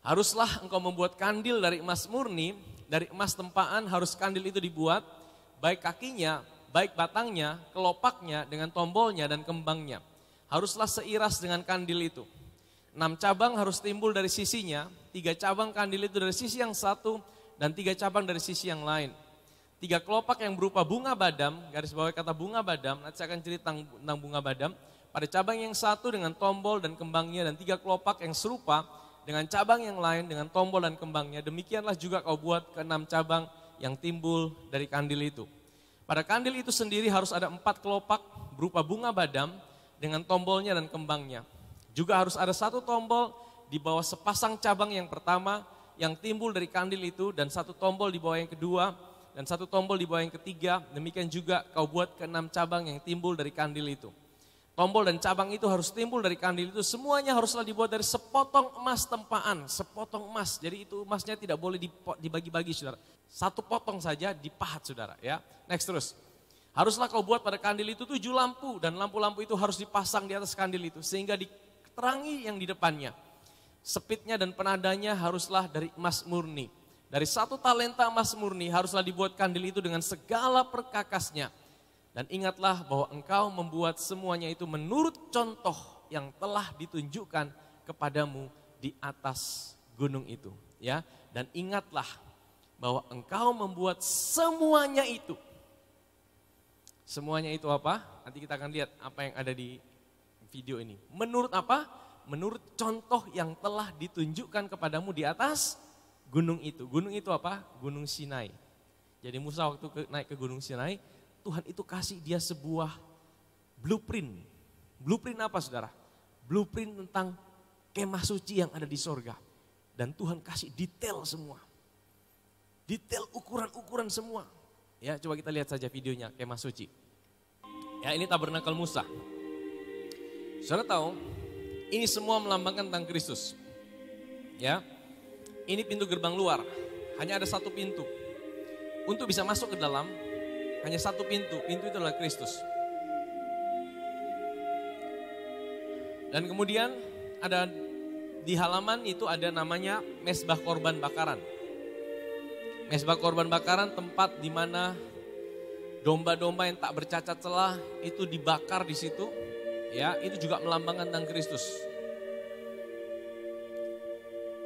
Haruslah engkau membuat kandil dari emas murni, dari emas tempaan harus kandil itu dibuat, baik kakinya, baik batangnya, kelopaknya, dengan tombolnya dan kembangnya. Haruslah seiras dengan kandil itu. 6 cabang harus timbul dari sisinya, 3 cabang kandil itu dari sisi yang satu, dan 3 cabang dari sisi yang lain. 3 kelopak yang berupa bunga badam, garis bawah kata bunga badam, nanti saya akan cerita tentang bunga badam. Pada cabang yang satu dengan tombol dan kembangnya, dan 3 kelopak yang serupa dengan cabang yang lain dengan tombol dan kembangnya. Demikianlah juga kau buat ke-6 cabang yang timbul dari kandil itu. Pada kandil itu sendiri harus ada 4 kelopak berupa bunga badam dengan tombolnya dan kembangnya. Juga harus ada 1 tombol di bawah sepasang cabang yang pertama yang timbul dari kandil itu, dan 1 tombol di bawah yang kedua, dan 1 tombol di bawah yang ketiga. Demikian juga kau buat ke-6 cabang yang timbul dari kandil itu. Tombol dan cabang itu harus timbul dari kandil itu, semuanya haruslah dibuat dari sepotong emas tempaan, sepotong emas. Jadi itu emasnya tidak boleh dibagi-bagi, saudara. 1 potong saja dipahat, saudara. Ya, next terus. Haruslah kau buat pada kandil itu 7 lampu, dan lampu-lampu itu harus dipasang di atas kandil itu sehingga diterangi yang di depannya. Sepitnya dan penadanya haruslah dari emas murni. Dari 1 talenta emas murni haruslah dibuat kandil itu dengan segala perkakasnya. Dan ingatlah bahwa engkau membuat semuanya itu menurut contoh yang telah ditunjukkan kepadamu di atas gunung itu. Ya, dan ingatlah bahwa engkau membuat semuanya itu. Semuanya itu apa? Nanti kita akan lihat apa yang ada di video ini. Menurut apa? Menurut contoh yang telah ditunjukkan kepadamu di atas gunung itu. Gunung itu apa? Gunung Sinai. Jadi Musa waktu naik ke Gunung Sinai, Tuhan itu kasih dia sebuah blueprint. Blueprint apa, saudara? Blueprint tentang kemah suci yang ada di sorga. Dan Tuhan kasih detail semua. Detail ukuran-ukuran semua. Ya, coba kita lihat saja videonya kemah suci. Ya, ini tabernakel Musa. Saudara tahu, ini semua melambangkan tentang Kristus. Ya, ini pintu gerbang luar. Hanya ada 1 pintu. Untuk bisa masuk ke dalam, hanya 1 pintu. Pintu itu adalah Kristus. Dan kemudian ada di halaman itu ada namanya Mezbah Korban Bakaran. Mezbah Korban Bakaran tempat di mana domba-domba yang tak bercacat celah itu dibakar di situ. Ya, itu juga melambangkan tentang Kristus.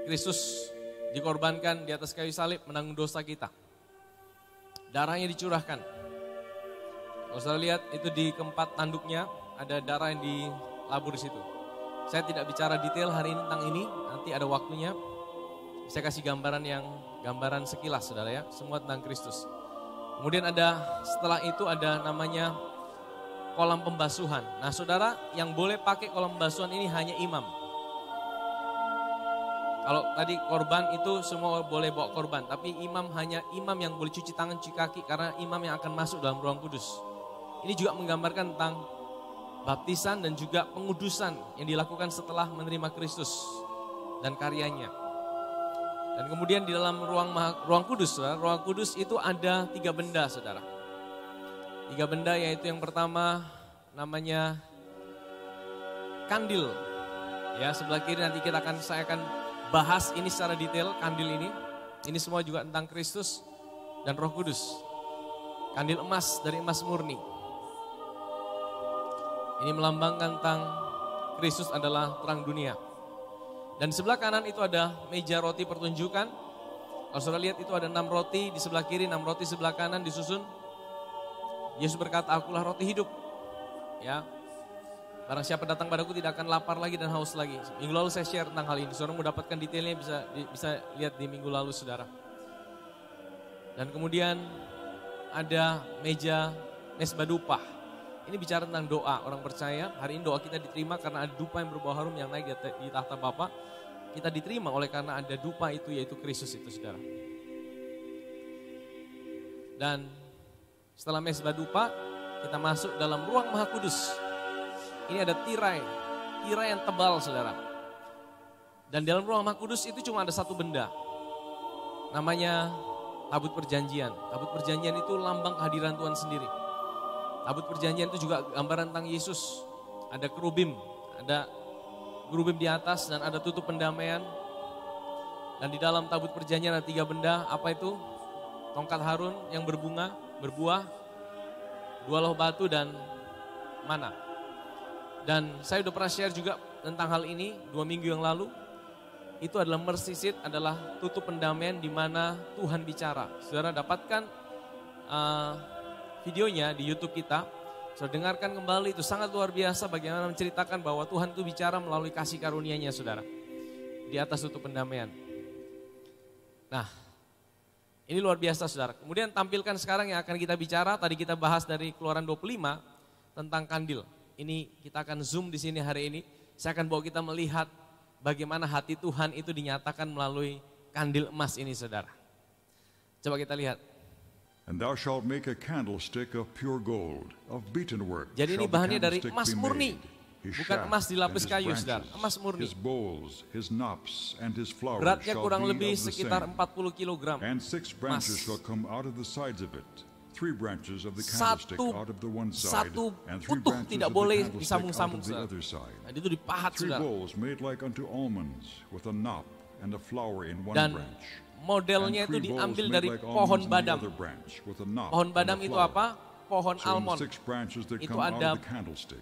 Kristus dikorbankan di atas kayu salib menanggung dosa kita. Darahnya dicurahkan. Kalau saudara lihat itu di keempat tanduknya ada darah yang dilabur di situ. Saya tidak bicara detail hari ini tentang ini, nanti ada waktunya. Saya kasih gambaran sekilas, saudara ya, semua tentang Kristus. Kemudian setelah itu ada namanya kolam pembasuhan. Nah, saudara, yang boleh pakai kolam pembasuhan ini hanya imam. Kalau tadi korban itu semua boleh bawa korban, tapi hanya imam yang boleh cuci tangan, cuci kaki, karena imam yang akan masuk dalam ruang kudus. Ini juga menggambarkan tentang baptisan dan juga pengudusan yang dilakukan setelah menerima Kristus dan karyanya. Dan kemudian di dalam ruang kudus, saudara, ruang kudus itu ada 3 benda, saudara. 3 benda, yaitu yang pertama namanya kandil. Ya, sebelah kiri nanti saya akan bahas ini secara detail, kandil ini. Ini semua juga tentang Kristus dan Roh Kudus. Kandil emas dari emas murni. Ini melambangkan tentang Kristus adalah terang dunia. Dan sebelah kanan itu ada meja roti pertunjukan. Kalau saudara lihat itu ada 6 roti di sebelah kiri, 6 roti sebelah kanan disusun. Yesus berkata, akulah roti hidup. Ya, barang siapa datang padaku tidak akan lapar lagi dan haus lagi. Minggu lalu saya share tentang hal ini. Saudara mau dapatkan detailnya bisa lihat di minggu lalu, saudara. Dan kemudian ada mezbah dupa. Ini bicara tentang doa orang percaya. Hari ini doa kita diterima karena ada dupa yang berbau harum yang naik di tahta Bapa. Kita diterima oleh karena ada dupa itu, yaitu Kristus itu, saudara. Dan setelah mezbah dupa, kita masuk dalam ruang Maha Kudus. Ini ada tirai yang tebal, saudara. Dan dalam ruang Maha Kudus itu cuma ada 1 benda. Namanya tabut perjanjian. Tabut perjanjian itu lambang kehadiran Tuhan sendiri. Tabut perjanjian itu juga gambaran tentang Yesus. Ada kerubim di atas dan ada tutup pendamaian. Dan di dalam tabut perjanjian ada 3 benda, apa itu? Tongkat Harun yang berbuah, 2 loh batu dan mana. Dan saya udah pernah share juga tentang hal ini 2 minggu yang lalu. Itu adalah mercy seat, adalah tutup pendamaian di mana Tuhan bicara. Saudara dapatkan videonya di YouTube kita. Saudara dengarkan kembali, itu sangat luar biasa bagaimana menceritakan bahwa Tuhan itu bicara melalui kasih karunia-Nya, saudara. Di atas tutup pendamaian. Nah, ini luar biasa, saudara. Kemudian tampilkan sekarang yang akan kita bicara, tadi kita bahas dari Keluaran 25 tentang kandil. Ini kita akan zoom di sini hari ini. Saya akan bawa kita melihat bagaimana hati Tuhan itu dinyatakan melalui kandil emas ini, saudara. Coba kita lihat. And thou shalt make a candlestick of pure gold, of beaten work. Jadi ini shall the bahannya dari candlestick emas be murni. made. His Bukan shaft emas dilapis and his kayu, saudara. branches, Emas murni. His bowls, his knops, and his flowers Beratnya shall kurang be lebih of the sekitar same. 40 kilogram. And 6 branches emas. shall come out of the sides of it. 3 branches of the candlestick out of the one side, Satu and 3 utuh branches tidak of the boleh candlestick out disambung-sambung, of the saudara. other side. Nah, itu dipahat, 3 saudara. bowls made like unto almonds, with a knop and a flower in one Dan branch. modelnya And itu 3 bowls diambil made dari like pohon almonds in the badam. other branch, with a knop Pohon and a badam itu flower. apa? Pohon So in the almond. 6 branches that Itu come out ada of the candlestick.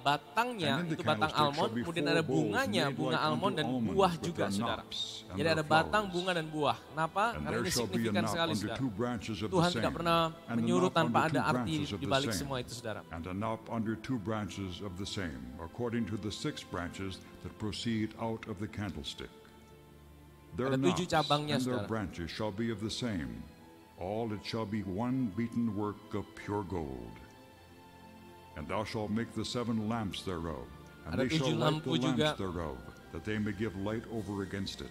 batangnya, And in the itu batang candlestick almond, shall be kemudian 4 ada bowls bunganya, made bunga like unto almond dan almonds buah with juga, their saudara. knops and Jadi their ada batang, flowers. bunga dan buah. Kenapa? And Karena there ini shall be a signifikan knot sekali, under saudara. 2 branches of the Tuhan same, tidak pernah and a menyuruh knot tanpa under ada 2 arti branches of di the balik same, semua itu, saudara. and a knot under 2 branches of the same, according to the 6 branches that proceed out of the candlestick. Their Ada 7 knots cabangnya, and their saudara. branches shall be of the same. All it shall be one beaten work of pure gold. And thou shalt make the 7 lamps thereof, and Ada they shall 7 light lampu the juga. lamps thereof, that they may give light over against it.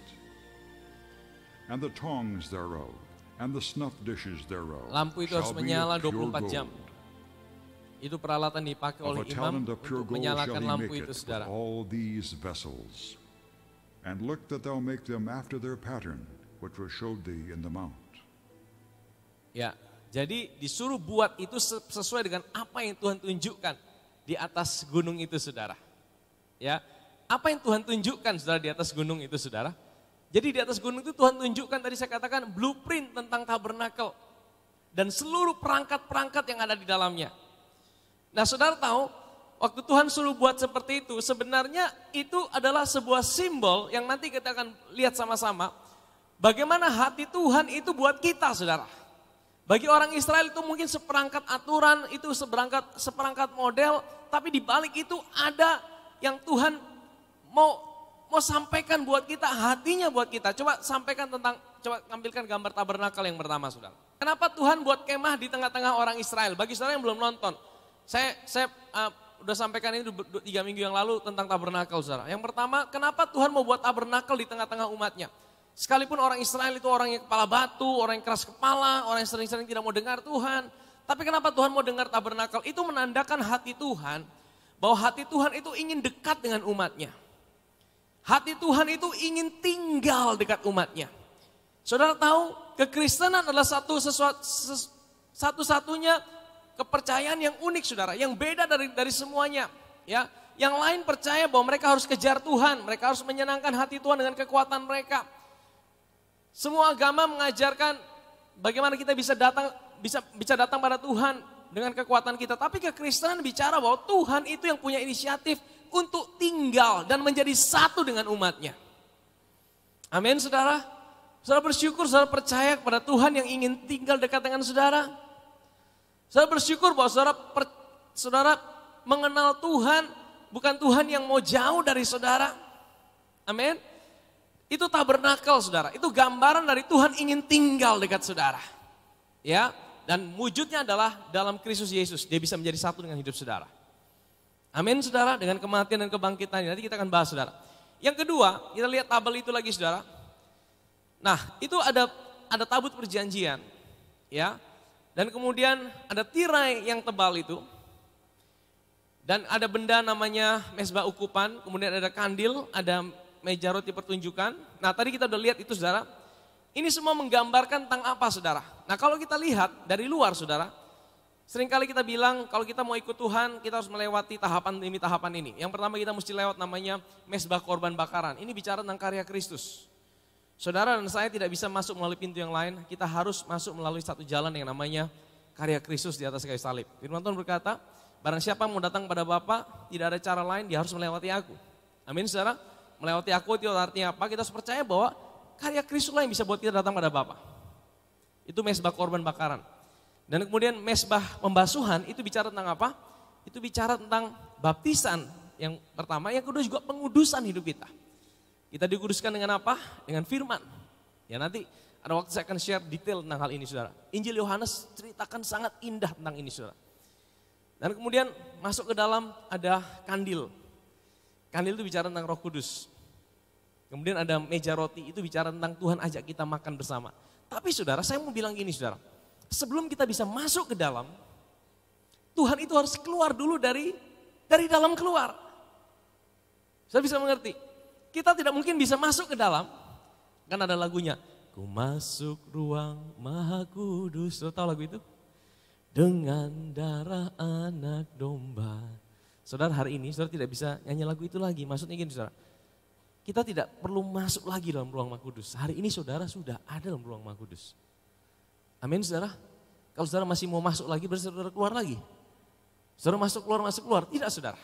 And the tongs thereof, and the snuff dishes thereof, Lampu itu harus shall be menyala of pure 24 jam. gold. Itu peralatan dipakai Of oleh a imam talent of pure untuk gold shall menyalakan he lampu make itu, it with saudara. all these vessels. And look that thou make them after their pattern, which was showed thee in the mount. Ya, jadi disuruh buat itu sesuai dengan apa yang Tuhan tunjukkan di atas gunung itu, saudara. Ya, apa yang Tuhan tunjukkan, saudara, di atas gunung itu, saudara. Jadi di atas gunung itu Tuhan tunjukkan, tadi saya katakan, blueprint tentang tabernakel dan seluruh perangkat-perangkat yang ada di dalamnya. Nah, saudara tahu, waktu Tuhan suruh buat seperti itu, sebenarnya itu adalah sebuah simbol yang nanti kita akan lihat sama-sama. Bagaimana hati Tuhan itu buat kita, saudara. Bagi orang Israel itu mungkin seperangkat aturan, itu seperangkat model, tapi di balik itu ada yang Tuhan mau sampaikan buat kita, hatinya buat kita. Coba sampaikan coba tampilkan gambar tabernakel yang pertama, saudara. Kenapa Tuhan buat kemah di tengah-tengah orang Israel? Bagi saudara yang belum nonton, saya udah sampaikan ini 3 minggu yang lalu tentang tabernakel, saudara. Yang pertama, kenapa Tuhan mau buat tabernakel di tengah-tengah umatnya? Sekalipun orang Israel itu orang yang kepala batu, orang yang keras kepala, orang yang sering-sering tidak mau dengar Tuhan. Tapi kenapa Tuhan mau dengar tabernakel? Itu menandakan hati Tuhan, bahwa hati Tuhan itu ingin dekat dengan umatnya. Hati Tuhan itu ingin tinggal dekat umatnya. Saudara tahu, kekristenan adalah satu-satunya kepercayaan yang unik, saudara, yang beda dari semuanya. Ya, yang lain percaya bahwa mereka harus kejar Tuhan, mereka harus menyenangkan hati Tuhan dengan kekuatan mereka. Semua agama mengajarkan bagaimana kita bisa datang pada Tuhan dengan kekuatan kita. Tapi kekristenan bicara bahwa Tuhan itu yang punya inisiatif untuk tinggal dan menjadi satu dengan umatnya. Amin, saudara. Saudara bersyukur, saudara percaya kepada Tuhan yang ingin tinggal dekat dengan saudara. Saudara bersyukur bahwa saudara mengenal Tuhan, bukan Tuhan yang mau jauh dari saudara. Amin. Itu tabernakel, saudara. Itu gambaran dari Tuhan ingin tinggal dekat saudara. Ya, dan wujudnya adalah dalam Kristus Yesus. Dia bisa menjadi satu dengan hidup saudara. Amin, saudara. Dengan kematian dan kebangkitan. Nanti kita akan bahas, saudara. Yang kedua, kita lihat tabel itu lagi, saudara. Nah, itu ada tabut perjanjian. Ya. Dan kemudian ada tirai yang tebal itu. Dan ada benda namanya mezbah ukupan. Kemudian ada kandil, ada meja roti pertunjukan. Nah, tadi kita udah lihat itu, saudara. Ini semua menggambarkan tentang apa, saudara? Nah, kalau kita lihat dari luar, saudara, seringkali kita bilang kalau kita mau ikut Tuhan, kita harus melewati tahapan ini. Yang pertama kita mesti lewat namanya mezbah korban bakaran. Ini bicara tentang karya Kristus. Saudara dan saya tidak bisa masuk melalui pintu yang lain, kita harus masuk melalui satu jalan yang namanya karya Kristus di atas kayu salib. Firman Tuhan berkata, barang siapa mau datang pada Bapa, tidak ada cara lain, dia harus melewati aku. Amin saudara, melewati aku itu artinya apa? Kita harus percaya bahwa karya Kristus lah yang bisa buat kita datang pada Bapa. Itu mesbah korban bakaran. Dan kemudian mesbah pembasuhan itu bicara tentang apa? Itu bicara tentang baptisan yang pertama, yang kedua juga pengudusan hidup kita. Kita dikuduskan dengan apa? Dengan firman. Ya nanti ada waktu saya akan share detail tentang hal ini saudara. Injil Yohanes ceritakan sangat indah tentang ini saudara. Dan kemudian masuk ke dalam ada kandil. Kandil itu bicara tentang Roh Kudus. Kemudian ada meja roti, itu bicara tentang Tuhan ajak kita makan bersama. Tapi saudara, saya mau bilang gini saudara. Sebelum kita bisa masuk ke dalam, Tuhan itu harus keluar dulu dari dalam keluar. Saya bisa mengerti. Kita tidak mungkin bisa masuk ke dalam, kan ada lagunya. Ku masuk ruang Maha Kudus, saudara tahu lagu itu? Dengan darah anak domba. Saudara hari ini, saudara tidak bisa nyanyi lagu itu lagi. Maksudnya gini saudara, kita tidak perlu masuk lagi dalam ruang Maha Kudus. Hari ini saudara sudah ada dalam ruang Maha Kudus. Amin saudara. Kalau saudara masih mau masuk lagi, berarti saudara keluar lagi. Saudara masuk keluar. Tidak saudara.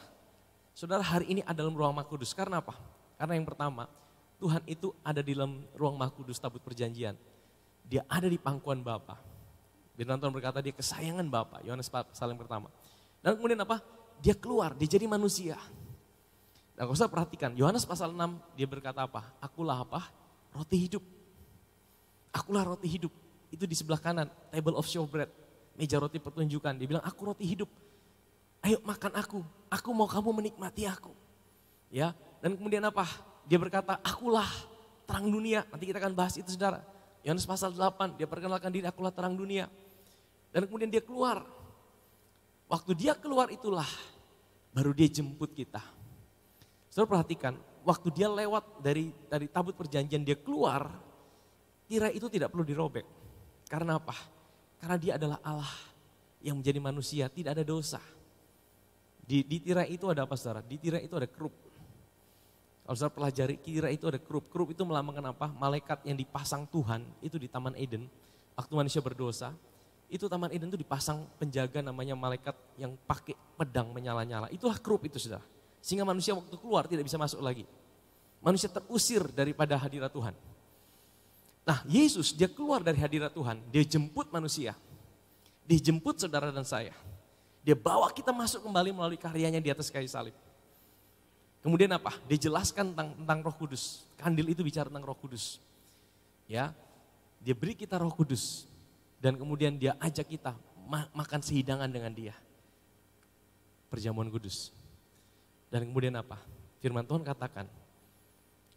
Saudara hari ini ada dalam ruang Maha Kudus. Karena apa? Karena yang pertama, Tuhan itu ada di dalam ruang Maha Kudus tabut perjanjian. Dia ada di pangkuan Bapa. Firman Tuhan berkata dia kesayangan Bapa. Yohanes pasal yang pertama. Dan kemudian apa? Dia keluar, dia jadi manusia. Nah kalau saya perhatikan, Yohanes pasal 6 dia berkata apa? Akulah apa? Roti hidup. Akulah roti hidup. Itu di sebelah kanan, table of showbread. Meja roti pertunjukan. Dia bilang aku roti hidup. Ayo makan aku mau kamu menikmati aku. Ya. Dan kemudian apa? Dia berkata, akulah terang dunia. Nanti kita akan bahas itu saudara. Yohanes pasal 8, dia perkenalkan diri, akulah terang dunia. Dan kemudian dia keluar. Waktu dia keluar itulah, baru dia jemput kita. Saudara perhatikan, waktu dia lewat dari tabut perjanjian, dia keluar, tirai itu tidak perlu dirobek. Karena apa? Karena dia adalah Allah yang menjadi manusia, tidak ada dosa. Di tirai itu ada apa saudara? Di tirai itu ada kerup. Kalau saudara pelajari, kira itu ada kerup. Kerup itu melambangkan apa? Malaikat yang dipasang Tuhan, itu di Taman Eden. Waktu manusia berdosa, itu Taman Eden itu dipasang penjaga namanya malaikat yang pakai pedang menyala-nyala. Itulah kerup itu saudara. Sehingga manusia waktu keluar tidak bisa masuk lagi. Manusia terusir daripada hadirat Tuhan. Nah Yesus dia keluar dari hadirat Tuhan, dia jemput manusia. Dia jemput saudara dan saya. Dia bawa kita masuk kembali melalui karyanya di atas kayu salib. Kemudian apa? Dia jelaskan tentang Roh Kudus. Kandil itu bicara tentang Roh Kudus. Ya, dia beri kita Roh Kudus. Dan kemudian dia ajak kita makan sehidangan dengan dia. Perjamuan kudus. Dan kemudian apa? Firman Tuhan katakan,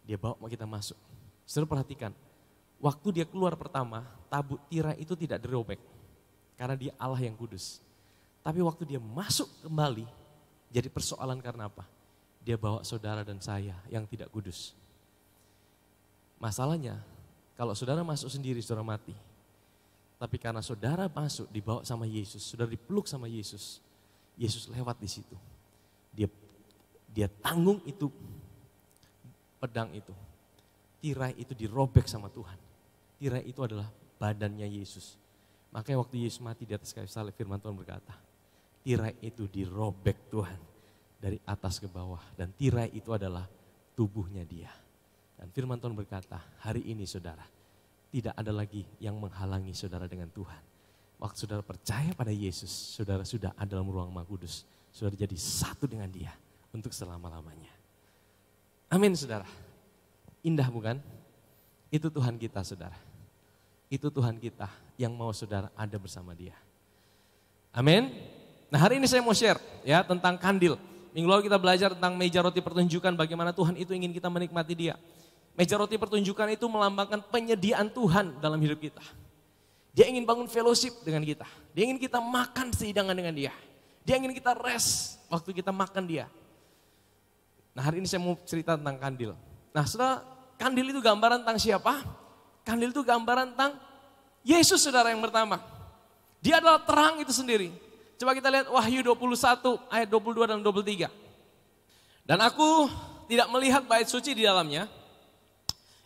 dia bawa kita masuk. Saudara perhatikan, waktu dia keluar pertama, tabut tirai itu tidak dirobek. Karena dia Allah yang kudus. Tapi waktu dia masuk kembali, jadi persoalan karena apa? Dia bawa saudara dan saya yang tidak kudus. Masalahnya, kalau saudara masuk sendiri, saudara mati. Tapi karena saudara masuk, dibawa sama Yesus, saudara dipeluk sama Yesus. Yesus lewat di situ. Dia tanggung itu, pedang itu. Tirai itu dirobek sama Tuhan. Tirai itu adalah badannya Yesus. Makanya waktu Yesus mati di atas kayu salib, firman Tuhan berkata, tirai itu dirobek Tuhan. Dari atas ke bawah, dan tirai itu adalah tubuhnya dia. Dan firman Tuhan berkata, hari ini saudara, tidak ada lagi yang menghalangi saudara dengan Tuhan. Waktu saudara percaya pada Yesus, saudara sudah ada dalam ruang Maha Kudus. Saudara jadi satu dengan dia untuk selama-lamanya. Amin saudara. Indah bukan? Itu Tuhan kita saudara. Itu Tuhan kita yang mau saudara ada bersama dia. Amin. Nah hari ini saya mau share ya tentang kandil. Minggu lalu kita belajar tentang meja roti pertunjukan, bagaimana Tuhan itu ingin kita menikmati dia. Meja roti pertunjukan itu melambangkan penyediaan Tuhan dalam hidup kita. Dia ingin bangun fellowship dengan kita. Dia ingin kita makan sehidangan dengan dia. Dia ingin kita rest waktu kita makan dia. Nah hari ini saya mau cerita tentang kandil. Nah saudara, kandil itu gambaran tentang siapa? Kandil itu gambaran tentang Yesus saudara yang pertama. Dia adalah terang itu sendiri. Coba kita lihat Wahyu 21 ayat 22 dan 23. Dan aku tidak melihat bait suci di dalamnya.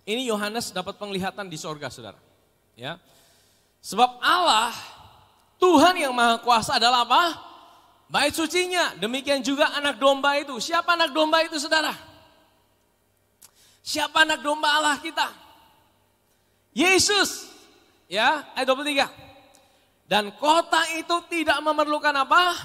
Ini Yohanes dapat penglihatan di sorga, saudara. Ya, sebab Allah, Tuhan yang Maha Kuasa adalah apa? Bait sucinya. Demikian juga anak domba itu. Siapa anak domba itu, saudara? Siapa anak domba Allah kita? Yesus. Ya, ayat 23. Dan kota itu tidak memerlukan apa?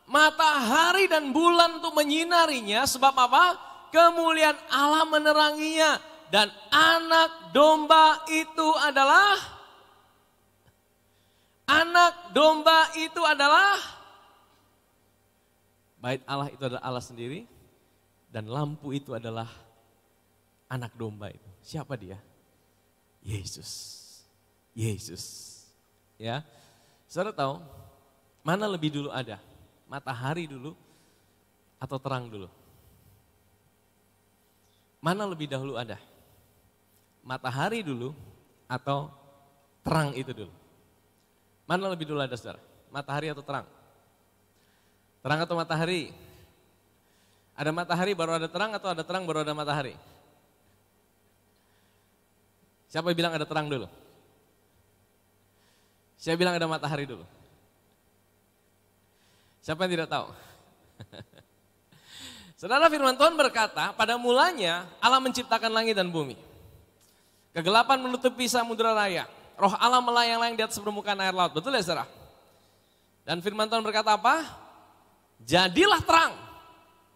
Matahari dan bulan untuk menyinarinya. Sebab apa? Kemuliaan Allah meneranginya. Dan anak domba itu adalah bait Allah itu adalah Allah sendiri, dan lampu itu adalah anak domba itu. Siapa dia? Yesus. Ya, saudara tahu mana lebih dulu ada? Matahari dulu atau terang dulu? Mana lebih dahulu ada? Matahari dulu atau terang itu dulu? Mana lebih dulu ada, saudara? Matahari atau terang? Terang atau matahari? Ada matahari baru ada terang atau ada terang baru ada matahari? Siapa yang bilang ada terang dulu? Saya bilang ada matahari dulu. Siapa yang tidak tahu? Saudara, firman Tuhan berkata, pada mulanya Allah menciptakan langit dan bumi. Kegelapan menutupi samudera raya. Roh Allah melayang-layang di atas permukaan air laut. Betul ya, saudara? Dan firman Tuhan berkata apa? Jadilah terang.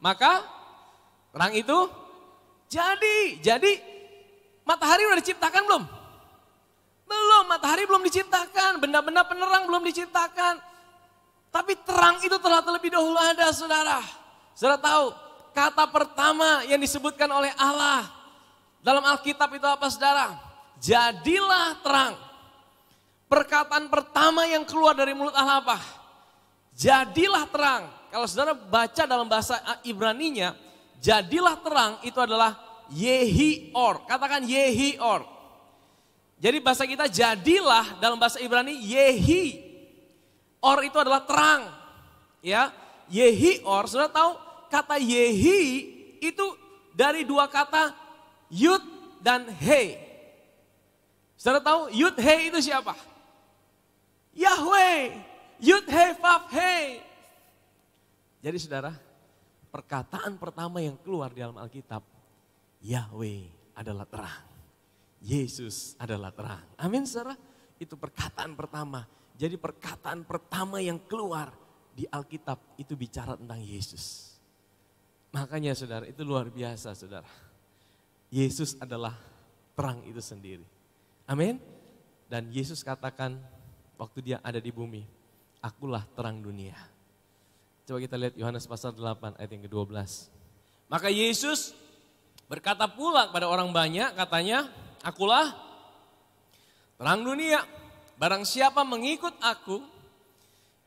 Maka terang itu jadi. Jadi matahari udah diciptakan belum? Belum, matahari belum diciptakan. Benda-benda penerang belum diciptakan. Tapi terang itu telah terlebih dahulu ada, saudara. Saudara tahu, kata pertama yang disebutkan oleh Allah dalam Alkitab itu apa, saudara? Jadilah terang. Perkataan pertama yang keluar dari mulut Allah apa? Jadilah terang. Kalau saudara baca dalam bahasa Ibraninya, jadilah terang itu adalah Yehi-or. Katakan Yehi-or. Jadi bahasa kita jadilah dalam bahasa Ibrani Yehi. Or itu adalah terang. Ya, Yehi-or. Saudara tahu kata Yehi itu dari dua kata Yud dan He. Saudara tahu Yud He itu siapa? Yahweh. Yud He Vav He. Jadi saudara, perkataan pertama yang keluar di dalam Alkitab, Yahweh adalah terang. Yesus adalah terang. Amin, saudara. Itu perkataan pertama. Jadi perkataan pertama yang keluar di Alkitab itu bicara tentang Yesus. Makanya saudara, itu luar biasa, saudara. Yesus adalah terang itu sendiri. Amin. Dan Yesus katakan waktu dia ada di bumi, akulah terang dunia. Coba kita lihat Yohanes pasal 8 ayat yang ke-12. Maka Yesus berkata pula kepada orang banyak, katanya, akulah terang dunia. Barang siapa mengikut aku,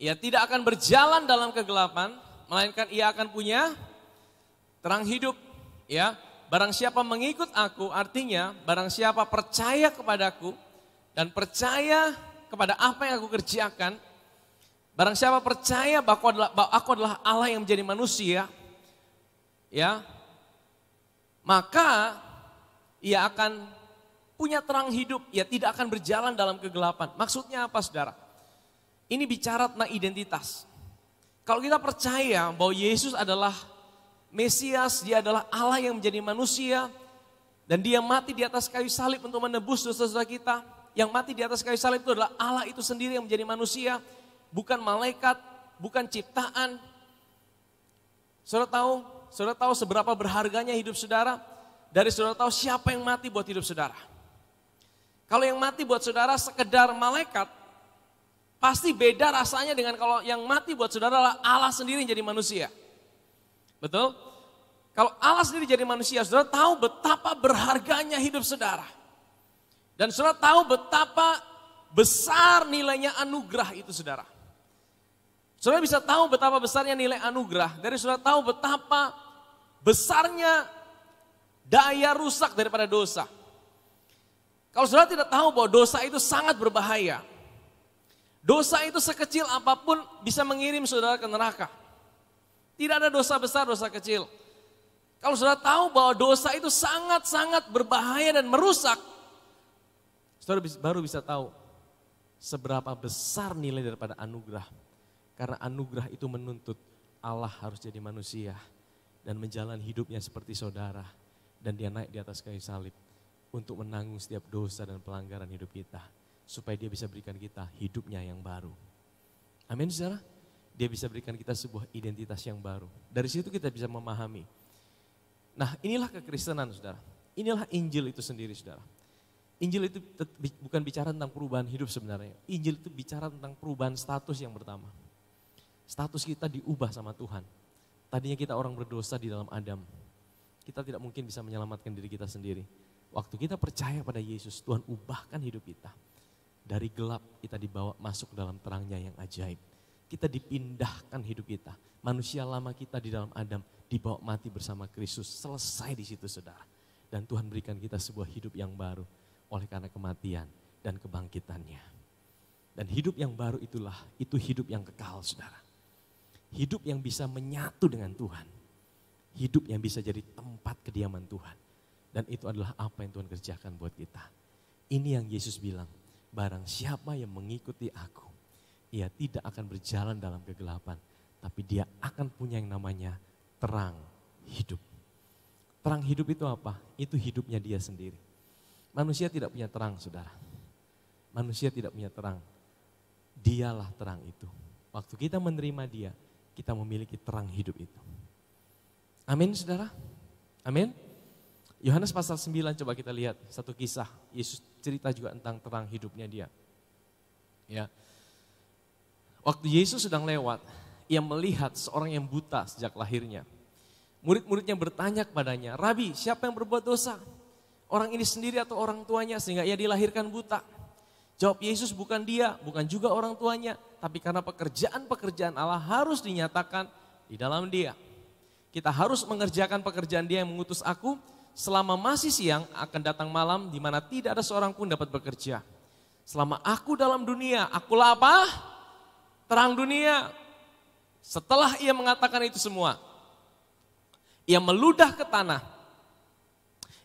ia tidak akan berjalan dalam kegelapan, melainkan ia akan punya terang hidup. Ya, barang siapa mengikut aku, artinya barang siapa percaya kepadaku dan percaya kepada apa yang aku kerjakan, barang siapa percaya bahwa aku adalah Allah yang menjadi manusia, ya, maka ia akan punya terang hidup, ia tidak akan berjalan dalam kegelapan. Maksudnya apa, saudara? Ini bicara tentang identitas. Kalau kita percaya bahwa Yesus adalah Mesias, dia adalah Allah yang menjadi manusia, dan dia mati di atas kayu salib untuk menebus dosa-dosa kita. Yang mati di atas kayu salib itu adalah Allah itu sendiri yang menjadi manusia, bukan malaikat, bukan ciptaan. Saudara tahu seberapa berharganya hidup saudara? Dari saudara tahu siapa yang mati buat hidup saudara. Kalau yang mati buat saudara sekedar malaikat, pasti beda rasanya dengan kalau yang mati buat saudara adalah Allah sendiri yang jadi manusia. Betul? Kalau Allah sendiri jadi manusia, saudara tahu betapa berharganya hidup saudara. Dan saudara tahu betapa besar nilainya anugerah itu, saudara. Saudara bisa tahu betapa besarnya nilai anugerah dari saudara tahu betapa besarnya daya rusak daripada dosa. Kalau saudara tidak tahu bahwa dosa itu sangat berbahaya, dosa itu sekecil apapun bisa mengirim saudara ke neraka. Tidak ada dosa besar, dosa kecil. Kalau saudara tahu bahwa dosa itu sangat-sangat berbahaya dan merusak, saudara baru bisa tahu seberapa besar nilai daripada anugerah. Karena anugerah itu menuntut Allah harus jadi manusia dan menjalani hidupnya seperti saudara. Dan dia naik di atas kayu salib untuk menanggung setiap dosa dan pelanggaran hidup kita. Supaya dia bisa berikan kita hidupnya yang baru. Amin saudara. Dia bisa berikan kita sebuah identitas yang baru. Dari situ kita bisa memahami. Nah inilah kekristenan saudara. Inilah Injil itu sendiri saudara. Injil itu bukan bicara tentang perubahan hidup sebenarnya. Injil itu bicara tentang perubahan status yang pertama. Status kita diubah sama Tuhan. Tadinya kita orang berdosa di dalam Adam. Kita tidak mungkin bisa menyelamatkan diri kita sendiri. Waktu kita percaya pada Yesus, Tuhan ubahkan hidup kita. Dari gelap kita dibawa masuk dalam terangnya yang ajaib. Kita dipindahkan hidup kita. Manusia lama kita di dalam Adam dibawa mati bersama Kristus. Selesai di situ saudara. Dan Tuhan berikan kita sebuah hidup yang baru. Oleh karena kematian dan kebangkitannya. Dan hidup yang baru itu hidup yang kekal saudara. Hidup yang bisa menyatu dengan Tuhan. Hidup yang bisa jadi tempat kediaman Tuhan. Dan itu adalah apa yang Tuhan kerjakan buat kita. Ini yang Yesus bilang, barang siapa yang mengikuti aku, ia tidak akan berjalan dalam kegelapan, tapi dia akan punya yang namanya terang hidup. Terang hidup itu apa? Itu hidupnya dia sendiri. Manusia tidak punya terang, saudara. Manusia tidak punya terang. Dialah terang itu. Waktu kita menerima dia, kita memiliki terang hidup itu. Amin, saudara? Amin? Yohanes pasal 9, coba kita lihat satu kisah. Yesus cerita juga tentang terang hidupnya dia. Ya. Waktu Yesus sedang lewat, ia melihat seorang yang buta sejak lahirnya. Murid-muridnya bertanya kepadanya, Rabi, siapa yang berbuat dosa? Orang ini sendiri atau orang tuanya sehingga ia dilahirkan buta? Jawab Yesus, bukan dia, bukan juga orang tuanya. Tapi karena pekerjaan-pekerjaan Allah harus dinyatakan di dalam dia. Kita harus mengerjakan pekerjaan dia yang mengutus aku. Selama masih siang akan datang malam di mana tidak ada seorang pun dapat bekerja. Selama aku dalam dunia, akulah apa? Terang dunia. Setelah ia mengatakan itu semua, ia meludah ke tanah.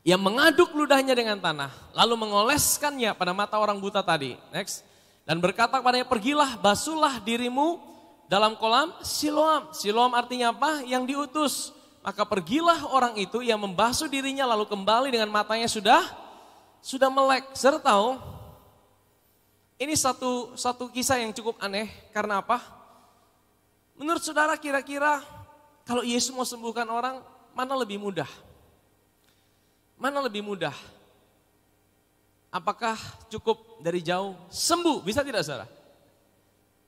Ia mengaduk ludahnya dengan tanah, lalu mengoleskannya pada mata orang buta tadi. Next. Dan berkata kepadanya, pergilah, basuhlah dirimu dalam kolam Siloam. Siloam artinya apa? Yang diutus. Maka pergilah orang itu, ia membasuh dirinya lalu kembali dengan matanya sudah melek. Saudara tahu, ini satu kisah yang cukup aneh. Karena apa? Menurut saudara kira-kira kalau Yesus mau sembuhkan orang, mana lebih mudah? Mana lebih mudah? Apakah cukup dari jauh sembuh? Bisa tidak saudara?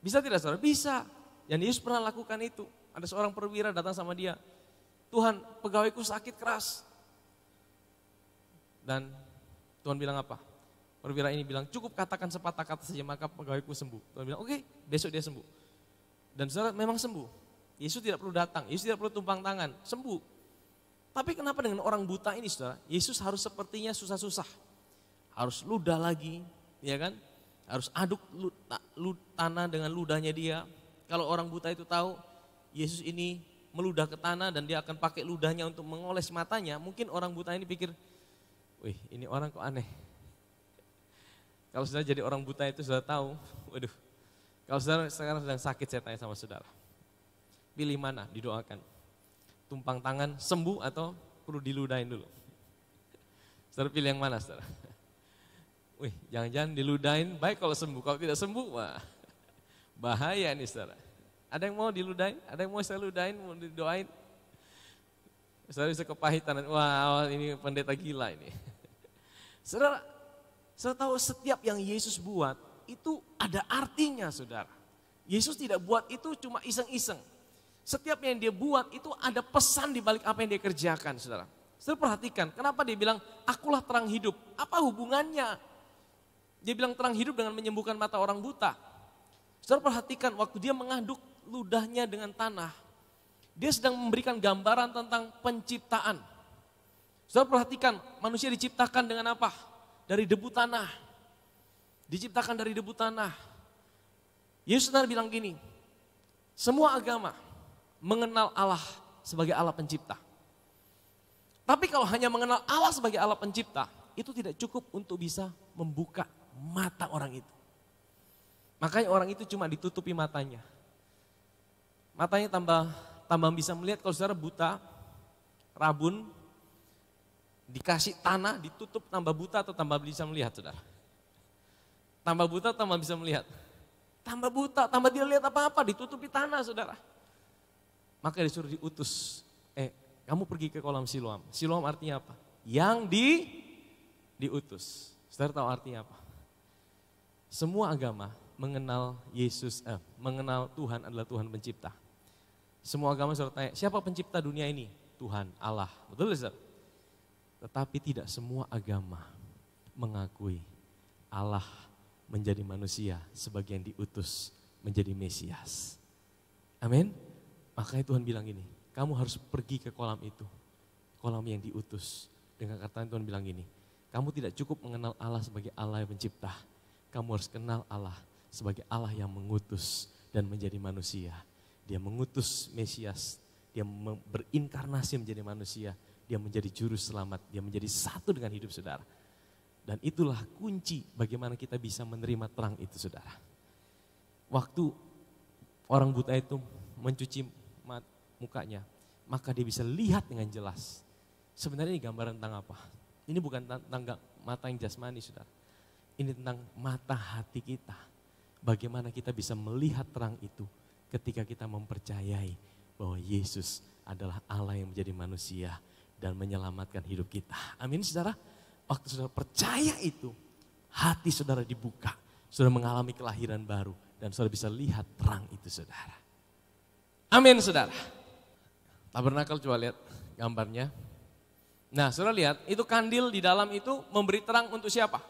Bisa tidak saudara? Bisa. Dan Yesus pernah lakukan itu. Ada seorang perwira datang sama dia. Tuhan, pegawaiku sakit keras. Dan Tuhan bilang apa? Perwira ini bilang, cukup katakan sepatah kata saja maka pegawaiku sembuh. Tuhan bilang, oke, besok dia sembuh. Dan saudara memang sembuh. Yesus tidak perlu datang, Yesus tidak perlu tumpang tangan, sembuh. Tapi kenapa dengan orang buta ini saudara? Yesus harus sepertinya susah-susah. Harus ludah lagi, ya kan? Harus aduk tanah dengan ludahnya dia. Kalau orang buta itu tahu, Yesus ini meludah ke tanah dan dia akan pakai ludahnya untuk mengoles matanya. Mungkin orang buta ini pikir, wih ini orang kok aneh. Kalau saudara jadi orang buta itu sudah tahu, waduh. Kalau saudara sekarang sedang sakit, saya tanya sama saudara. Pilih mana, didoakan. Tumpang tangan, sembuh atau perlu diludahin dulu? Saudara pilih yang mana saudara? Wih, jangan-jangan diludahin, baik kalau sembuh. Kalau tidak sembuh, wah bahaya nih saudara. Ada yang mau diludahin? Ada yang mau saya ludahin, mau didoain? Saudara bisa kepahitan, wah ini pendeta gila ini. Saudara tahu setiap yang Yesus buat, itu ada artinya saudara. Yesus tidak buat itu cuma iseng-iseng. Setiap yang dia buat itu ada pesan di balik apa yang dia kerjakan saudara. Saudara perhatikan, kenapa dia bilang, akulah terang hidup. Apa hubungannya? Dia bilang terang hidup dengan menyembuhkan mata orang buta. Saudara perhatikan, waktu dia mengaduk ludahnya dengan tanah, dia sedang memberikan gambaran tentang penciptaan. Saudara perhatikan, manusia diciptakan dengan apa? Dari debu tanah. Diciptakan dari debu tanah. Yesus saudara bilang gini, semua agama mengenal Allah sebagai Allah pencipta. Tapi kalau hanya mengenal Allah sebagai Allah pencipta, itu tidak cukup untuk bisa membuka mata orang itu. Makanya orang itu cuma ditutupi matanya. Matanya tambah bisa melihat. Kalau saudara buta, rabun, dikasih tanah, ditutup tambah buta atau tambah bisa melihat, saudara? Tambah buta, tambah bisa melihat. Tambah buta, tambah dia lihat apa-apa, ditutupi tanah, saudara. Maka disuruh diutus. Kamu pergi ke kolam Siloam. Siloam artinya apa? Yang diutus. Saudara tahu artinya apa? Semua agama mengenal Yesus, mengenal Tuhan adalah Tuhan pencipta. Semua agama saudara tanya, siapa pencipta dunia ini? Tuhan, Allah. Betul saudara? Tetapi tidak semua agama mengakui Allah menjadi manusia sebagai yang diutus menjadi Mesias. Amin. Makanya Tuhan bilang gini, kamu harus pergi ke kolam itu, kolam yang diutus. Dengan kata Tuhan bilang gini, kamu tidak cukup mengenal Allah sebagai Allah yang pencipta. Kamu harus kenal Allah sebagai Allah yang mengutus dan menjadi manusia. Dia mengutus Mesias, dia berinkarnasi menjadi manusia, dia menjadi juru selamat, dia menjadi satu dengan hidup saudara. Dan itulah kunci bagaimana kita bisa menerima terang itu saudara. Waktu orang buta itu mencuci mukanya, maka dia bisa lihat dengan jelas. Sebenarnya ini gambaran tentang apa? Ini bukan tentang mata yang jasmani, saudara. Ini tentang mata hati kita. Bagaimana kita bisa melihat terang itu ketika kita mempercayai bahwa Yesus adalah Allah yang menjadi manusia dan menyelamatkan hidup kita. Amin, saudara. Waktu saudara percaya itu, hati saudara dibuka. Saudara mengalami kelahiran baru dan saudara bisa lihat terang itu, saudara. Amin, saudara. Tabernakel, coba lihat gambarnya. Nah, saudara lihat, itu kandil di dalam itu memberi terang untuk siapa?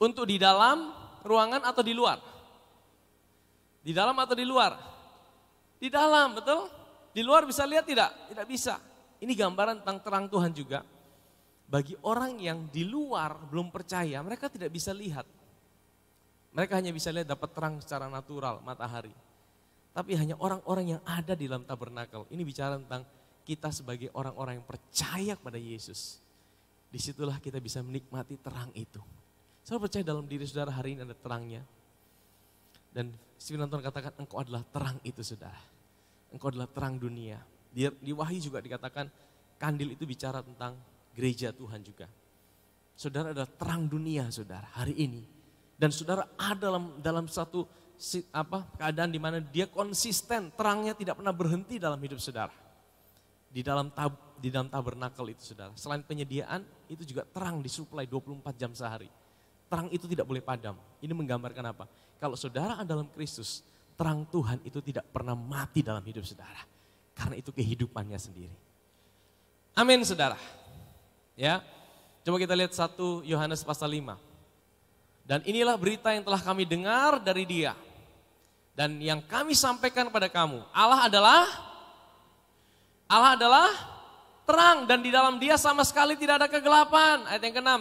Untuk di dalam ruangan atau di luar? Di dalam atau di luar? Di dalam, betul? Di luar bisa lihat tidak? Tidak bisa. Ini gambaran tentang terang Tuhan juga. Bagi orang yang di luar belum percaya, mereka tidak bisa lihat. Mereka hanya bisa lihat dapat terang secara natural, matahari. Tapi hanya orang-orang yang ada di dalam tabernakel. Ini bicara tentang kita sebagai orang-orang yang percaya kepada Yesus. Disitulah kita bisa menikmati terang itu. Saudara percaya dalam diri saudara hari ini ada terangnya. Dan firman Tuhan katakan engkau adalah terang itu saudara. Engkau adalah terang dunia. Di Wahyu juga dikatakan kandil itu bicara tentang gereja Tuhan juga. Saudara adalah terang dunia saudara hari ini. Dan saudara ada dalam satu keadaan di mana dia konsisten, terangnya tidak pernah berhenti dalam hidup saudara. Di dalam tabernakel itu saudara. Selain penyediaan, itu juga terang disuplai 24 jam sehari. Terang itu tidak boleh padam. Ini menggambarkan apa? Kalau saudara ada dalam Kristus, terang Tuhan itu tidak pernah mati dalam hidup saudara. Karena itu kehidupannya sendiri. Amin saudara. Ya, coba kita lihat 1 Yohanes pasal 5. Dan inilah berita yang telah kami dengar dari Dia. Dan yang kami sampaikan kepada kamu, Allah adalah terang dan di dalam Dia sama sekali tidak ada kegelapan. Ayat yang ke-6.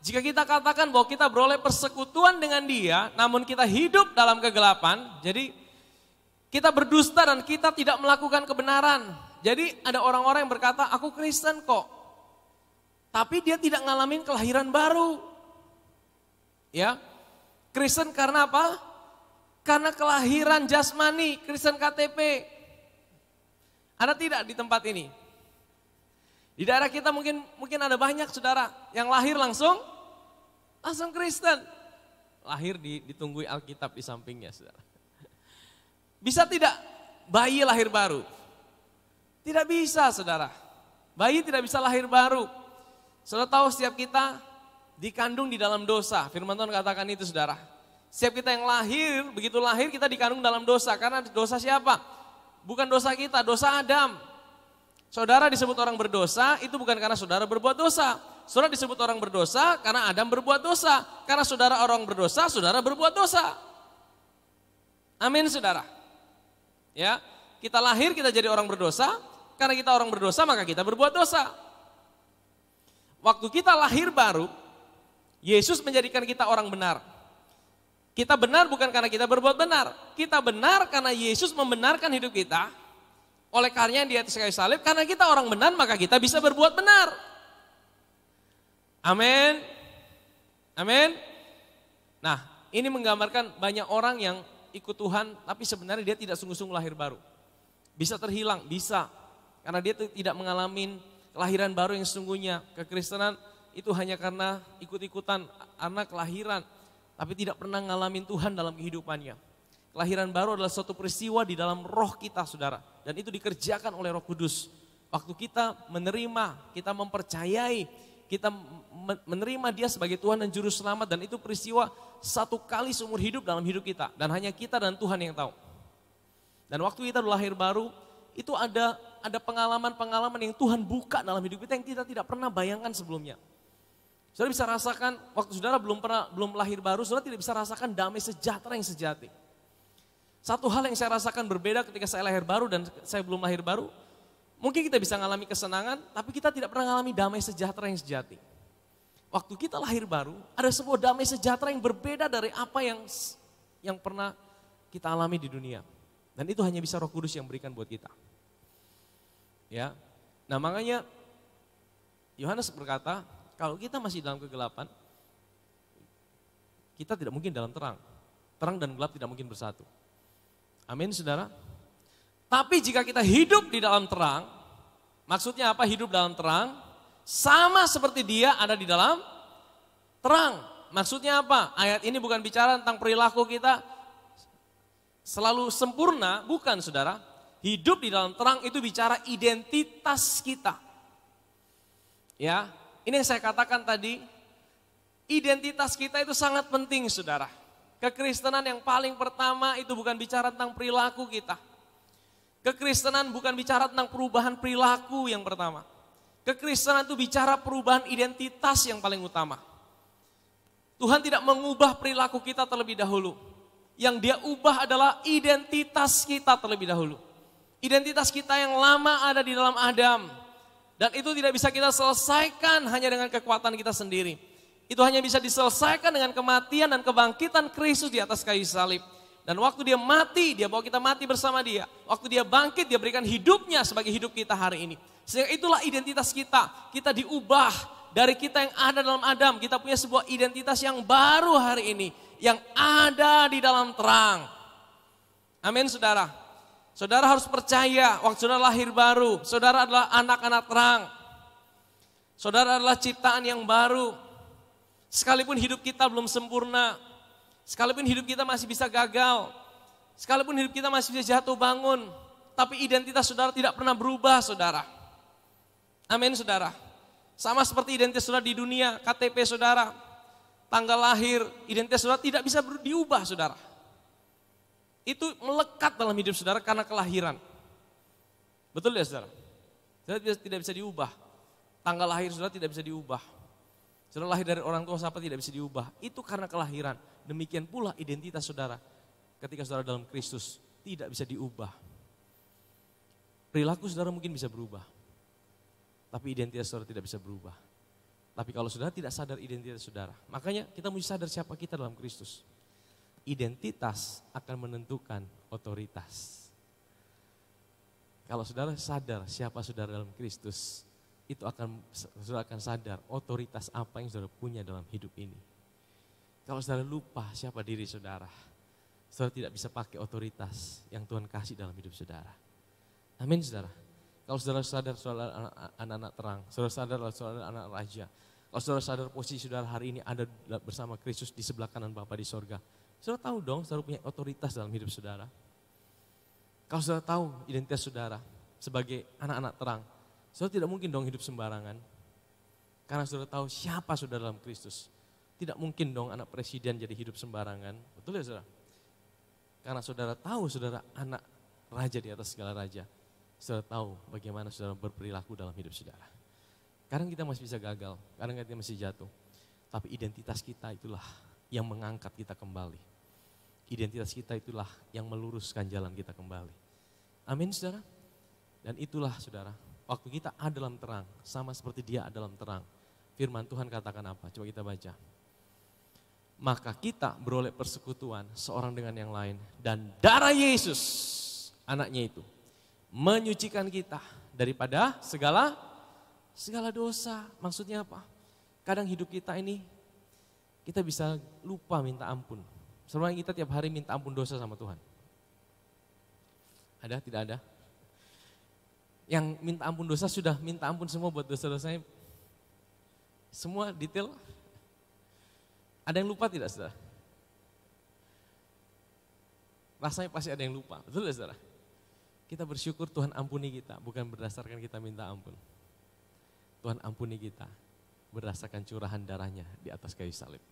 Jika kita katakan bahwa kita beroleh persekutuan dengan Dia, namun kita hidup dalam kegelapan, jadi kita berdusta dan kita tidak melakukan kebenaran. Jadi ada orang-orang yang berkata, aku Kristen kok. Tapi dia tidak ngalamin kelahiran baru. Ya, Kristen karena apa? Karena kelahiran jasmani, Kristen KTP. Ada tidak di tempat ini? Di daerah kita mungkin ada banyak saudara yang lahir langsung Kristen. Lahir ditunggui Alkitab di sampingnya saudara. Bisa tidak bayi lahir baru? Tidak bisa saudara. Bayi tidak bisa lahir baru. Saudara tahu setiap kita dikandung di dalam dosa. Firman Tuhan katakan itu saudara. Setiap kita yang lahir, begitu lahir kita dikandung dalam dosa. Karena dosa siapa? Bukan dosa kita, dosa Adam. Saudara disebut orang berdosa, itu bukan karena saudara berbuat dosa. Saudara disebut orang berdosa karena Adam berbuat dosa. Karena saudara orang berdosa, saudara berbuat dosa. Amin saudara. Ya, kita lahir kita jadi orang berdosa. Karena kita orang berdosa maka kita berbuat dosa. Waktu kita lahir baru, Yesus menjadikan kita orang benar. Kita benar bukan karena kita berbuat benar. Kita benar karena Yesus membenarkan hidup kita. oleh karyanya di atas kayu salib, karena kita orang benar maka kita bisa berbuat benar. Amin. Amin. Nah, ini menggambarkan banyak orang yang ikut Tuhan tapi sebenarnya dia tidak sungguh-sungguh lahir baru. Bisa terhilang, bisa. Karena dia tidak mengalami kelahiran baru yang sesungguhnya. Kekristenan itu hanya karena ikut-ikutan, karena kelahiran. Tapi tidak pernah ngalamin Tuhan dalam kehidupannya. Kelahiran baru adalah suatu peristiwa di dalam roh kita, saudara. Dan itu dikerjakan oleh Roh Kudus. Waktu kita menerima, kita mempercayai, kita menerima dia sebagai Tuhan dan Juru Selamat. Dan itu peristiwa satu kali seumur hidup dalam hidup kita. Dan hanya kita dan Tuhan yang tahu. Dan waktu kita lahir baru, itu ada pengalaman-pengalaman yang Tuhan buka dalam hidup kita yang kita tidak pernah bayangkan sebelumnya. Saudara bisa rasakan, waktu saudara belum lahir baru, saudara tidak bisa rasakan damai sejahtera yang sejati. Satu hal yang saya rasakan berbeda ketika saya lahir baru dan saya belum lahir baru, mungkin kita bisa mengalami kesenangan, tapi kita tidak pernah mengalami damai sejahtera yang sejati. Waktu kita lahir baru, ada sebuah damai sejahtera yang berbeda dari apa yang pernah kita alami di dunia. Dan itu hanya bisa Roh Kudus yang berikan buat kita. Ya, nah makanya Yohanes berkata, kalau kita masih dalam kegelapan, kita tidak mungkin dalam terang. Terang dan gelap tidak mungkin bersatu. Amin, saudara. Tapi jika kita hidup di dalam terang, maksudnya apa hidup dalam terang? Sama seperti dia ada di dalam terang. Maksudnya apa? Ayat ini bukan bicara tentang perilaku kita selalu sempurna, bukan saudara. Hidup di dalam terang itu bicara identitas kita. Ya, ini yang saya katakan tadi, identitas kita itu sangat penting saudara. Kekristenan yang paling pertama itu bukan bicara tentang perilaku kita. Kekristenan bukan bicara tentang perubahan perilaku yang pertama. Kekristenan itu bicara perubahan identitas yang paling utama. Tuhan tidak mengubah perilaku kita terlebih dahulu. Yang dia ubah adalah identitas kita terlebih dahulu. Identitas kita yang lama ada di dalam Adam. Dan itu tidak bisa kita selesaikan hanya dengan kekuatan kita sendiri. Itu hanya bisa diselesaikan dengan kematian dan kebangkitan Kristus di atas kayu salib. Dan waktu dia mati, dia bawa kita mati bersama dia. Waktu dia bangkit, dia berikan hidupnya sebagai hidup kita hari ini. Sehingga itulah identitas kita. Kita diubah dari kita yang ada dalam Adam. Kita punya sebuah identitas yang baru hari ini. Yang ada di dalam terang. Amin saudara. Saudara harus percaya waktu saudara lahir baru. Saudara adalah anak-anak terang. Saudara adalah ciptaan yang baru. Sekalipun hidup kita belum sempurna. Sekalipun hidup kita masih bisa gagal. Sekalipun hidup kita masih bisa jatuh bangun. Tapi identitas saudara tidak pernah berubah saudara. Amin saudara. Sama seperti identitas saudara di dunia, KTP saudara. Tanggal lahir, identitas saudara tidak bisa diubah saudara. Itu melekat dalam hidup saudara karena kelahiran. Betul ya saudara? Saudara tidak bisa diubah. Tanggal lahir saudara tidak bisa diubah. Saudara lahir dari orang tua siapa tidak bisa diubah. Itu karena kelahiran. Demikian pula identitas saudara. Ketika saudara dalam Kristus tidak bisa diubah. Perilaku saudara mungkin bisa berubah. Tapi identitas saudara tidak bisa berubah. Tapi kalau saudara tidak sadar identitas saudara, makanya kita mesti sadar siapa kita dalam Kristus. Identitas akan menentukan otoritas. Kalau saudara sadar siapa saudara dalam Kristus, itu saudara akan sadar otoritas apa yang saudara punya dalam hidup ini. Kalau saudara lupa siapa diri saudara, saudara tidak bisa pakai otoritas yang Tuhan kasih dalam hidup saudara. Amin saudara. Kalau saudara sadar saudara anak-anak terang, saudara sadar saudara anak raja. Kalau saudara sadar posisi saudara hari ini ada bersama Kristus di sebelah kanan Bapa di sorga. Saudara tahu dong saudara punya otoritas dalam hidup saudara. Kalau saudara tahu identitas saudara sebagai anak-anak terang, saudara tidak mungkin dong hidup sembarangan. Karena saudara tahu siapa saudara dalam Kristus. Tidak mungkin dong anak presiden jadi hidup sembarangan. Betul ya saudara? Karena saudara tahu saudara anak raja di atas segala raja. Saudara tahu bagaimana saudara berperilaku dalam hidup saudara. Kadang kita masih bisa gagal, kadang kita masih jatuh. Tapi identitas kita itulah yang mengangkat kita kembali. Identitas kita itulah yang meluruskan jalan kita kembali. Amin saudara. Dan itulah saudara, waktu kita ada dalam terang, sama seperti dia ada dalam terang. Firman Tuhan katakan apa? Coba kita baca. Maka kita beroleh persekutuan seorang dengan yang lain. Dan darah Yesus, anaknya itu, menyucikan kita daripada segala dosa. Maksudnya apa? Kadang hidup kita ini kita bisa lupa minta ampun. Sebenarnya kita tiap hari minta ampun dosa sama Tuhan. Ada? Tidak ada? Yang minta ampun dosa sudah minta ampun semua buat dosa-dosanya. Semua detail. Ada yang lupa tidak, saudara? Rasanya pasti ada yang lupa. Betul tidak, saudara? Kita bersyukur Tuhan ampuni kita, bukan berdasarkan kita minta ampun. Tuhan ampuni kita berdasarkan curahan darahnya di atas kayu salib.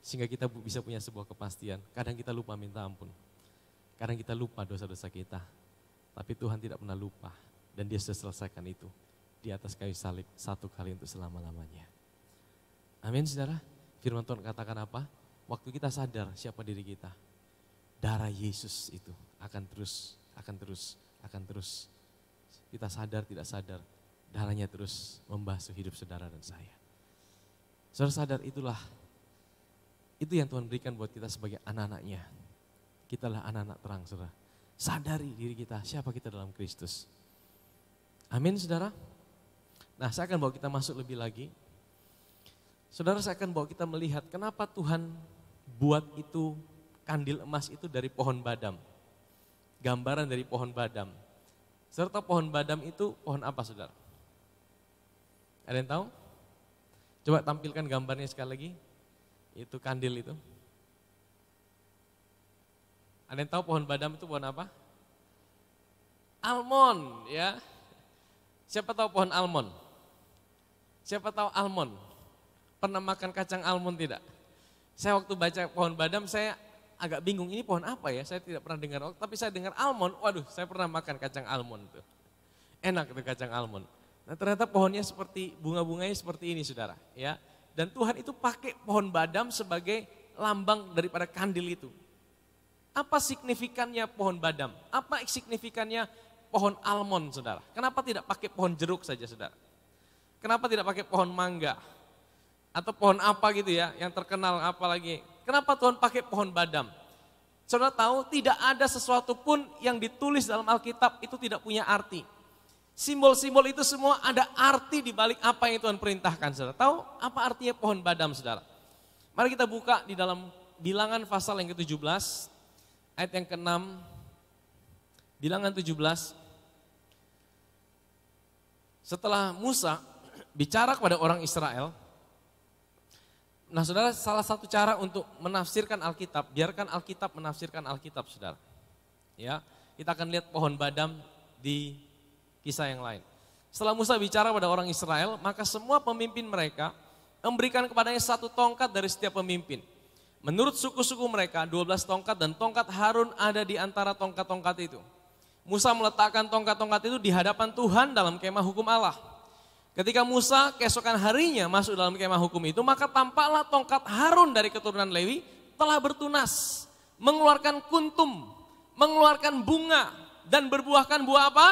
Sehingga kita bisa punya sebuah kepastian. Kadang kita lupa minta ampun. Kadang kita lupa dosa-dosa kita. Tapi Tuhan tidak pernah lupa. Dan Dia sudah selesaikan itu di atas kayu salib satu kali untuk selama-lamanya. Amin, saudara. Firman Tuhan katakan apa? Waktu kita sadar siapa diri kita. Darah Yesus itu akan terus. Kita sadar tidak sadar. Darahnya terus membasuh hidup saudara dan saya. Saudara sadar itu yang Tuhan berikan buat kita sebagai anak-anaknya. Kita adalah anak-anak terang, saudara. Sadari diri kita, siapa kita dalam Kristus. Amin, saudara. Nah, saya akan bawa kita masuk lebih lagi. Saudara, saya akan bawa kita melihat kenapa Tuhan buat itu kandil emas itu dari pohon badam. Gambaran dari pohon badam. Serta pohon badam itu pohon apa, saudara? Ada yang tahu? Coba tampilkan gambarnya sekali lagi. Itu kandil itu. Ada yang tahu pohon badam itu pohon apa? Almond, ya. Siapa tahu pohon almond? Siapa tahu almond? Pernah makan kacang almond tidak? Saya waktu baca pohon badam saya agak bingung, ini pohon apa ya? Saya tidak pernah dengar, tapi saya dengar almond, waduh saya pernah makan kacang almond itu. Enak itu kacang almond. Nah ternyata pohonnya seperti, bunga-bunganya seperti ini, saudara. Ya. Dan Tuhan itu pakai pohon badam sebagai lambang daripada kandil itu. Apa signifikannya pohon badam? Apa signifikannya pohon almond, saudara? Kenapa tidak pakai pohon jeruk saja, saudara? Kenapa tidak pakai pohon mangga? Atau pohon apa gitu ya, yang terkenal apa lagi? Kenapa Tuhan pakai pohon badam? Saudara tahu tidak ada sesuatu pun yang ditulis dalam Alkitab itu tidak punya arti. Simbol-simbol itu semua ada arti di balik apa yang Tuhan perintahkan, saudara. Tahu apa artinya pohon badam, saudara? Mari kita buka di dalam Bilangan pasal yang ke-17, ayat yang ke-6, Bilangan 17. Setelah Musa bicara kepada orang Israel, nah saudara, salah satu cara untuk menafsirkan Alkitab, biarkan Alkitab menafsirkan Alkitab, saudara. Ya, kita akan lihat pohon badam di kisah yang lain. Setelah Musa bicara pada orang Israel, maka semua pemimpin mereka memberikan kepadanya satu tongkat dari setiap pemimpin. Menurut suku-suku mereka 12 tongkat dan tongkat Harun ada di antara tongkat-tongkat itu. Musa meletakkan tongkat-tongkat itu di hadapan Tuhan dalam kemah hukum Allah. Ketika Musa keesokan harinya masuk dalam kemah hukum itu, maka tampaklah tongkat Harun dari keturunan Lewi telah bertunas, mengeluarkan kuntum, mengeluarkan bunga, dan berbuahkan buah apa?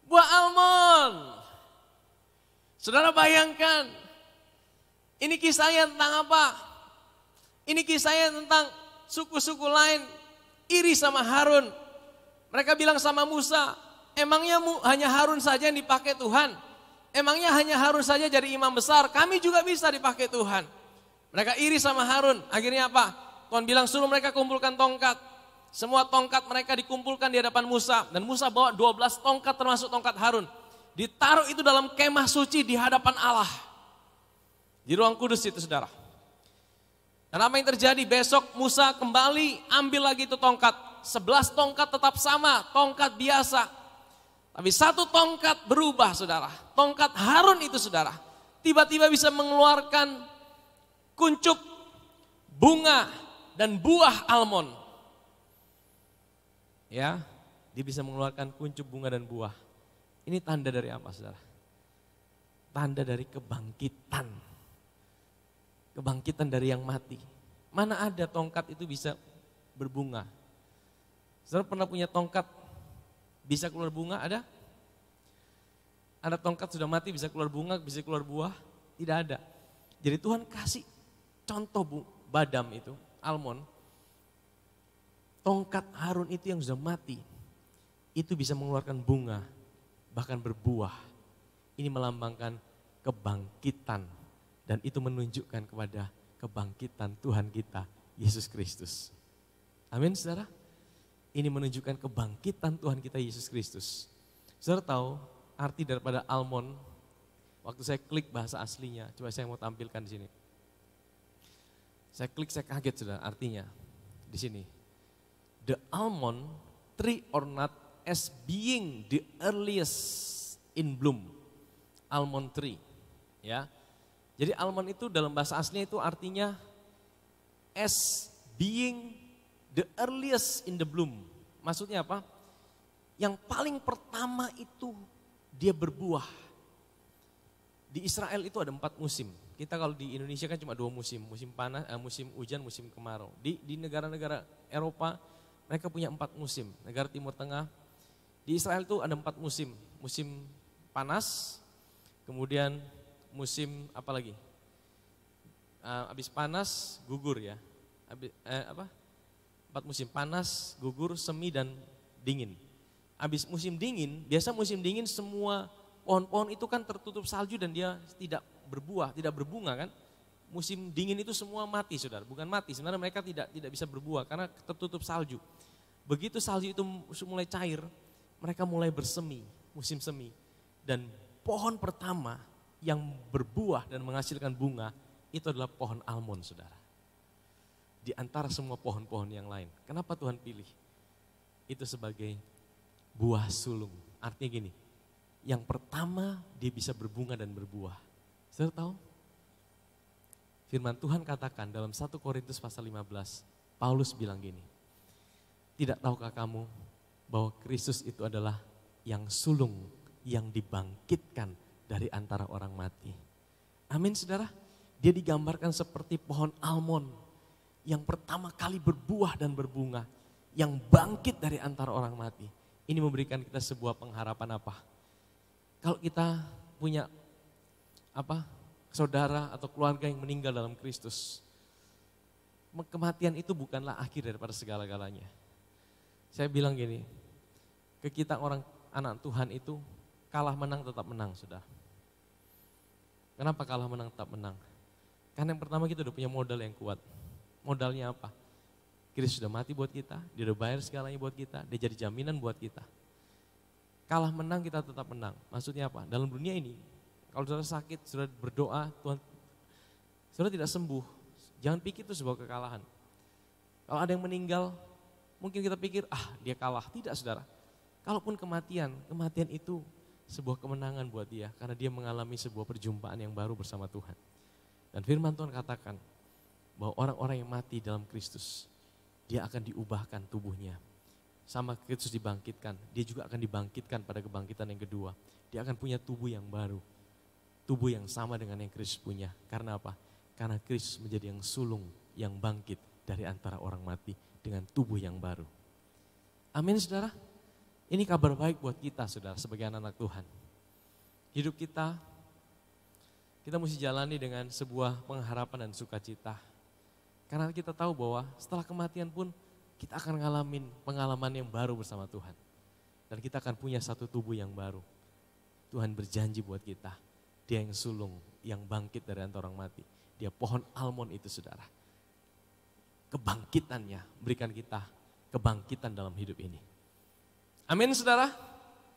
Buah almond. Saudara bayangkan, ini kisahnya tentang apa? Ini kisahnya tentang suku-suku lain iri sama Harun. Mereka bilang sama Musa, emangnya hanya Harun saja yang dipakai Tuhan? Emangnya hanya Harun saja jadi imam besar? Kami juga bisa dipakai Tuhan. Mereka iri sama Harun. Akhirnya apa? Tuhan bilang suruh mereka kumpulkan tongkat. Semua tongkat mereka dikumpulkan di hadapan Musa. Dan Musa bawa 12 tongkat termasuk tongkat Harun. Ditaruh itu dalam kemah suci di hadapan Allah. Di ruang kudus itu, saudara. Dan apa yang terjadi? Besok Musa kembali ambil lagi itu tongkat. 11 tongkat tetap sama, tongkat biasa. Tapi satu tongkat berubah, saudara. Tongkat Harun itu, saudara, tiba-tiba bisa mengeluarkan kuncup, bunga, dan buah almond. Ya, dia bisa mengeluarkan kuncup, bunga, dan buah. Ini tanda dari apa, saudara? Tanda dari kebangkitan. Kebangkitan dari yang mati. Mana ada tongkat itu bisa berbunga? Saudara pernah punya tongkat bisa keluar bunga? Ada? Ada tongkat sudah mati bisa keluar bunga, bisa keluar buah? Tidak ada. Jadi Tuhan kasih contoh badam itu, almond. Tongkat Harun itu yang sudah mati. itu bisa mengeluarkan bunga, bahkan berbuah. Ini melambangkan kebangkitan dan itu menunjukkan kepada kebangkitan Tuhan kita, Yesus Kristus. Amin saudara. Ini menunjukkan kebangkitan Tuhan kita, Yesus Kristus. Saudara tahu arti daripada almond? Waktu saya klik bahasa aslinya, coba saya mau tampilkan di sini. Saya klik, saya kaget saudara artinya di sini. The almond tree or nut as being the earliest in bloom. Almond tree, ya. Jadi almond itu dalam bahasa aslinya itu artinya as being the earliest in the bloom. Maksudnya apa? Yang paling pertama itu dia berbuah. Di Israel itu ada 4 musim. Kita kalau di Indonesia kan cuma 2 musim, musim panas, musim hujan, musim kemarau. Di negara-negara Eropa mereka punya 4 musim. Negara Timur Tengah, di Israel itu ada 4 musim. Musim panas, kemudian musim apa lagi? Habis panas gugur ya. 4 musim panas, gugur, semi dan dingin. Habis musim dingin, biasa musim dingin semua pohon-pohon itu kan tertutup salju dan dia tidak berbuah, tidak berbunga kan. Musim dingin itu semua mati saudara, bukan mati, sebenarnya mereka tidak bisa berbuah karena tertutup salju. Begitu salju itu mulai cair, mereka mulai bersemi, musim semi. Dan pohon pertama yang berbuah dan menghasilkan bunga itu adalah pohon almond saudara. Di antara semua pohon-pohon yang lain. Kenapa Tuhan pilih? Itu sebagai buah sulung. Artinya gini, yang pertama dia bisa berbunga dan berbuah. Saudara tahu? Firman Tuhan katakan dalam 1 Korintus pasal 15, Paulus bilang gini, tidak tahukah kamu bahwa Kristus itu adalah yang sulung yang dibangkitkan dari antara orang mati. Amin saudara. Dia digambarkan seperti pohon almond yang pertama kali berbuah dan berbunga. Yang bangkit dari antara orang mati. Ini memberikan kita sebuah pengharapan apa? Kalau kita punya saudara atau keluarga yang meninggal dalam Kristus. Kematian itu bukanlah akhir daripada segala-galanya. Saya bilang gini, ke kita orang anak Tuhan itu kalah menang tetap menang saudara. Kenapa kalah menang tetap menang? Karena yang pertama kita udah punya modal yang kuat. Modalnya apa? Kristus sudah mati buat kita, dia udah bayar segalanya buat kita, dia jadi jaminan buat kita. Kalah menang kita tetap menang. Maksudnya apa? Dalam dunia ini, kalau saudara sakit, saudara berdoa, Tuhan, saudara tidak sembuh, jangan pikir itu sebuah kekalahan. Kalau ada yang meninggal, mungkin kita pikir, dia kalah. Tidak saudara. Kalaupun kematian itu sebuah kemenangan buat dia, karena dia mengalami sebuah perjumpaan yang baru bersama Tuhan. Dan firman Tuhan katakan bahwa orang-orang yang mati dalam Kristus, dia akan diubahkan tubuhnya. Sama Kristus dibangkitkan, dia juga akan dibangkitkan pada kebangkitan yang kedua. Dia akan punya tubuh yang baru, tubuh yang sama dengan yang Kristus punya. Karena apa? Karena Kristus menjadi yang sulung, yang bangkit dari antara orang mati dengan tubuh yang baru. Amin saudara. Ini kabar baik buat kita saudara sebagai anak-anak Tuhan. Hidup kita mesti jalani dengan sebuah pengharapan dan sukacita. Karena kita tahu bahwa setelah kematian pun kita akan ngalamin pengalaman yang baru bersama Tuhan. Dan kita akan punya satu tubuh yang baru. Tuhan berjanji buat kita. Dia yang sulung, yang bangkit dari antara orang mati. Dia pohon almond itu saudara. Kebangkitannya berikan kita kebangkitan dalam hidup ini. Amin saudara.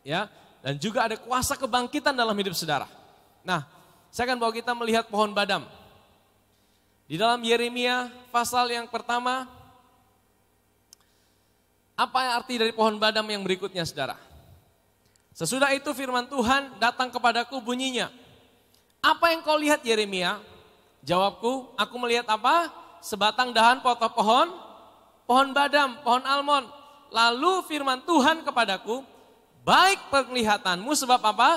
Ya, dan juga ada kuasa kebangkitan dalam hidup saudara. Nah, saya akan bawa kita melihat pohon badam. Di dalam Yeremia pasal yang pertama, apa arti dari pohon badam yang berikutnya saudara? Sesudah itu firman Tuhan datang kepadaku bunyinya. Apa yang kau lihat Yeremia? Jawabku, aku melihat apa? Sebatang dahan pohon badam, pohon almond. Lalu firman Tuhan kepadaku, baik penglihatanmu sebab apa?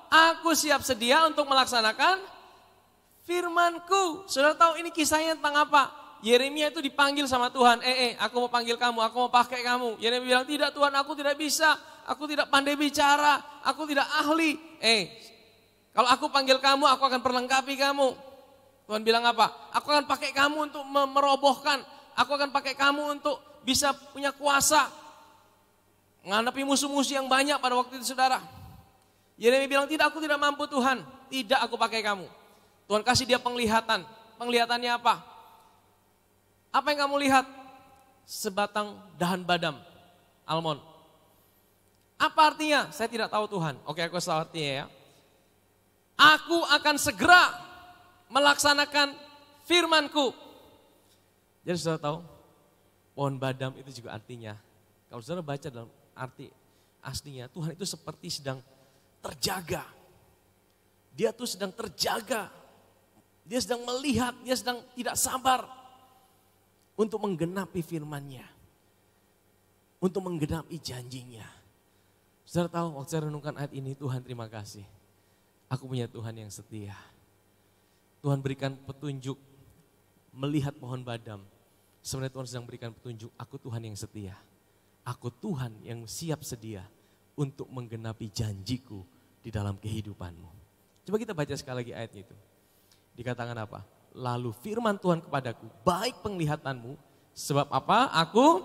Aku siap sedia untuk melaksanakan firmanku. Saudara tahu ini kisahnya tentang apa? Yeremia itu dipanggil sama Tuhan. Aku mau panggil kamu, aku mau pakai kamu. Yeremia bilang, tidak Tuhan, aku tidak bisa. Aku tidak pandai bicara, aku tidak ahli. Kalau aku panggil kamu, aku akan perlengkapi kamu. Tuhan bilang apa? Aku akan pakai kamu untuk merobohkan. Aku akan pakai kamu untuk bisa punya kuasa. menghadapi musuh-musuh yang banyak pada waktu itu saudara. Yeremia bilang, tidak, aku tidak mampu Tuhan, tidak aku pakai kamu. Tuhan kasih dia penglihatan. Penglihatannya apa? Apa yang kamu lihat? Sebatang dahan badam, almond. Apa artinya? Saya tidak tahu Tuhan. Oke, aku tahu artinya ya. Aku akan segera melaksanakan firman-Ku. Jadi saudara tahu, pohon badam itu juga artinya, kalau saudara baca dalam arti aslinya, Tuhan itu seperti sedang terjaga. Dia tuh sedang terjaga. Dia sedang melihat, dia sedang tidak sabar untuk menggenapi firman-Nya. Untuk menggenapi janjinya. Saudara tahu, waktu saya renungkan ayat ini, Tuhan terima kasih. Aku punya Tuhan yang setia. Tuhan berikan petunjuk melihat pohon badam. Sebenarnya Tuhan sedang berikan petunjuk, aku Tuhan yang setia. Aku Tuhan yang siap sedia untuk menggenapi janjiku di dalam kehidupanmu. Coba kita baca sekali lagi ayatnya itu. Dikatakan apa? Lalu firman Tuhan kepadaku, baik penglihatanmu, sebab apa? Aku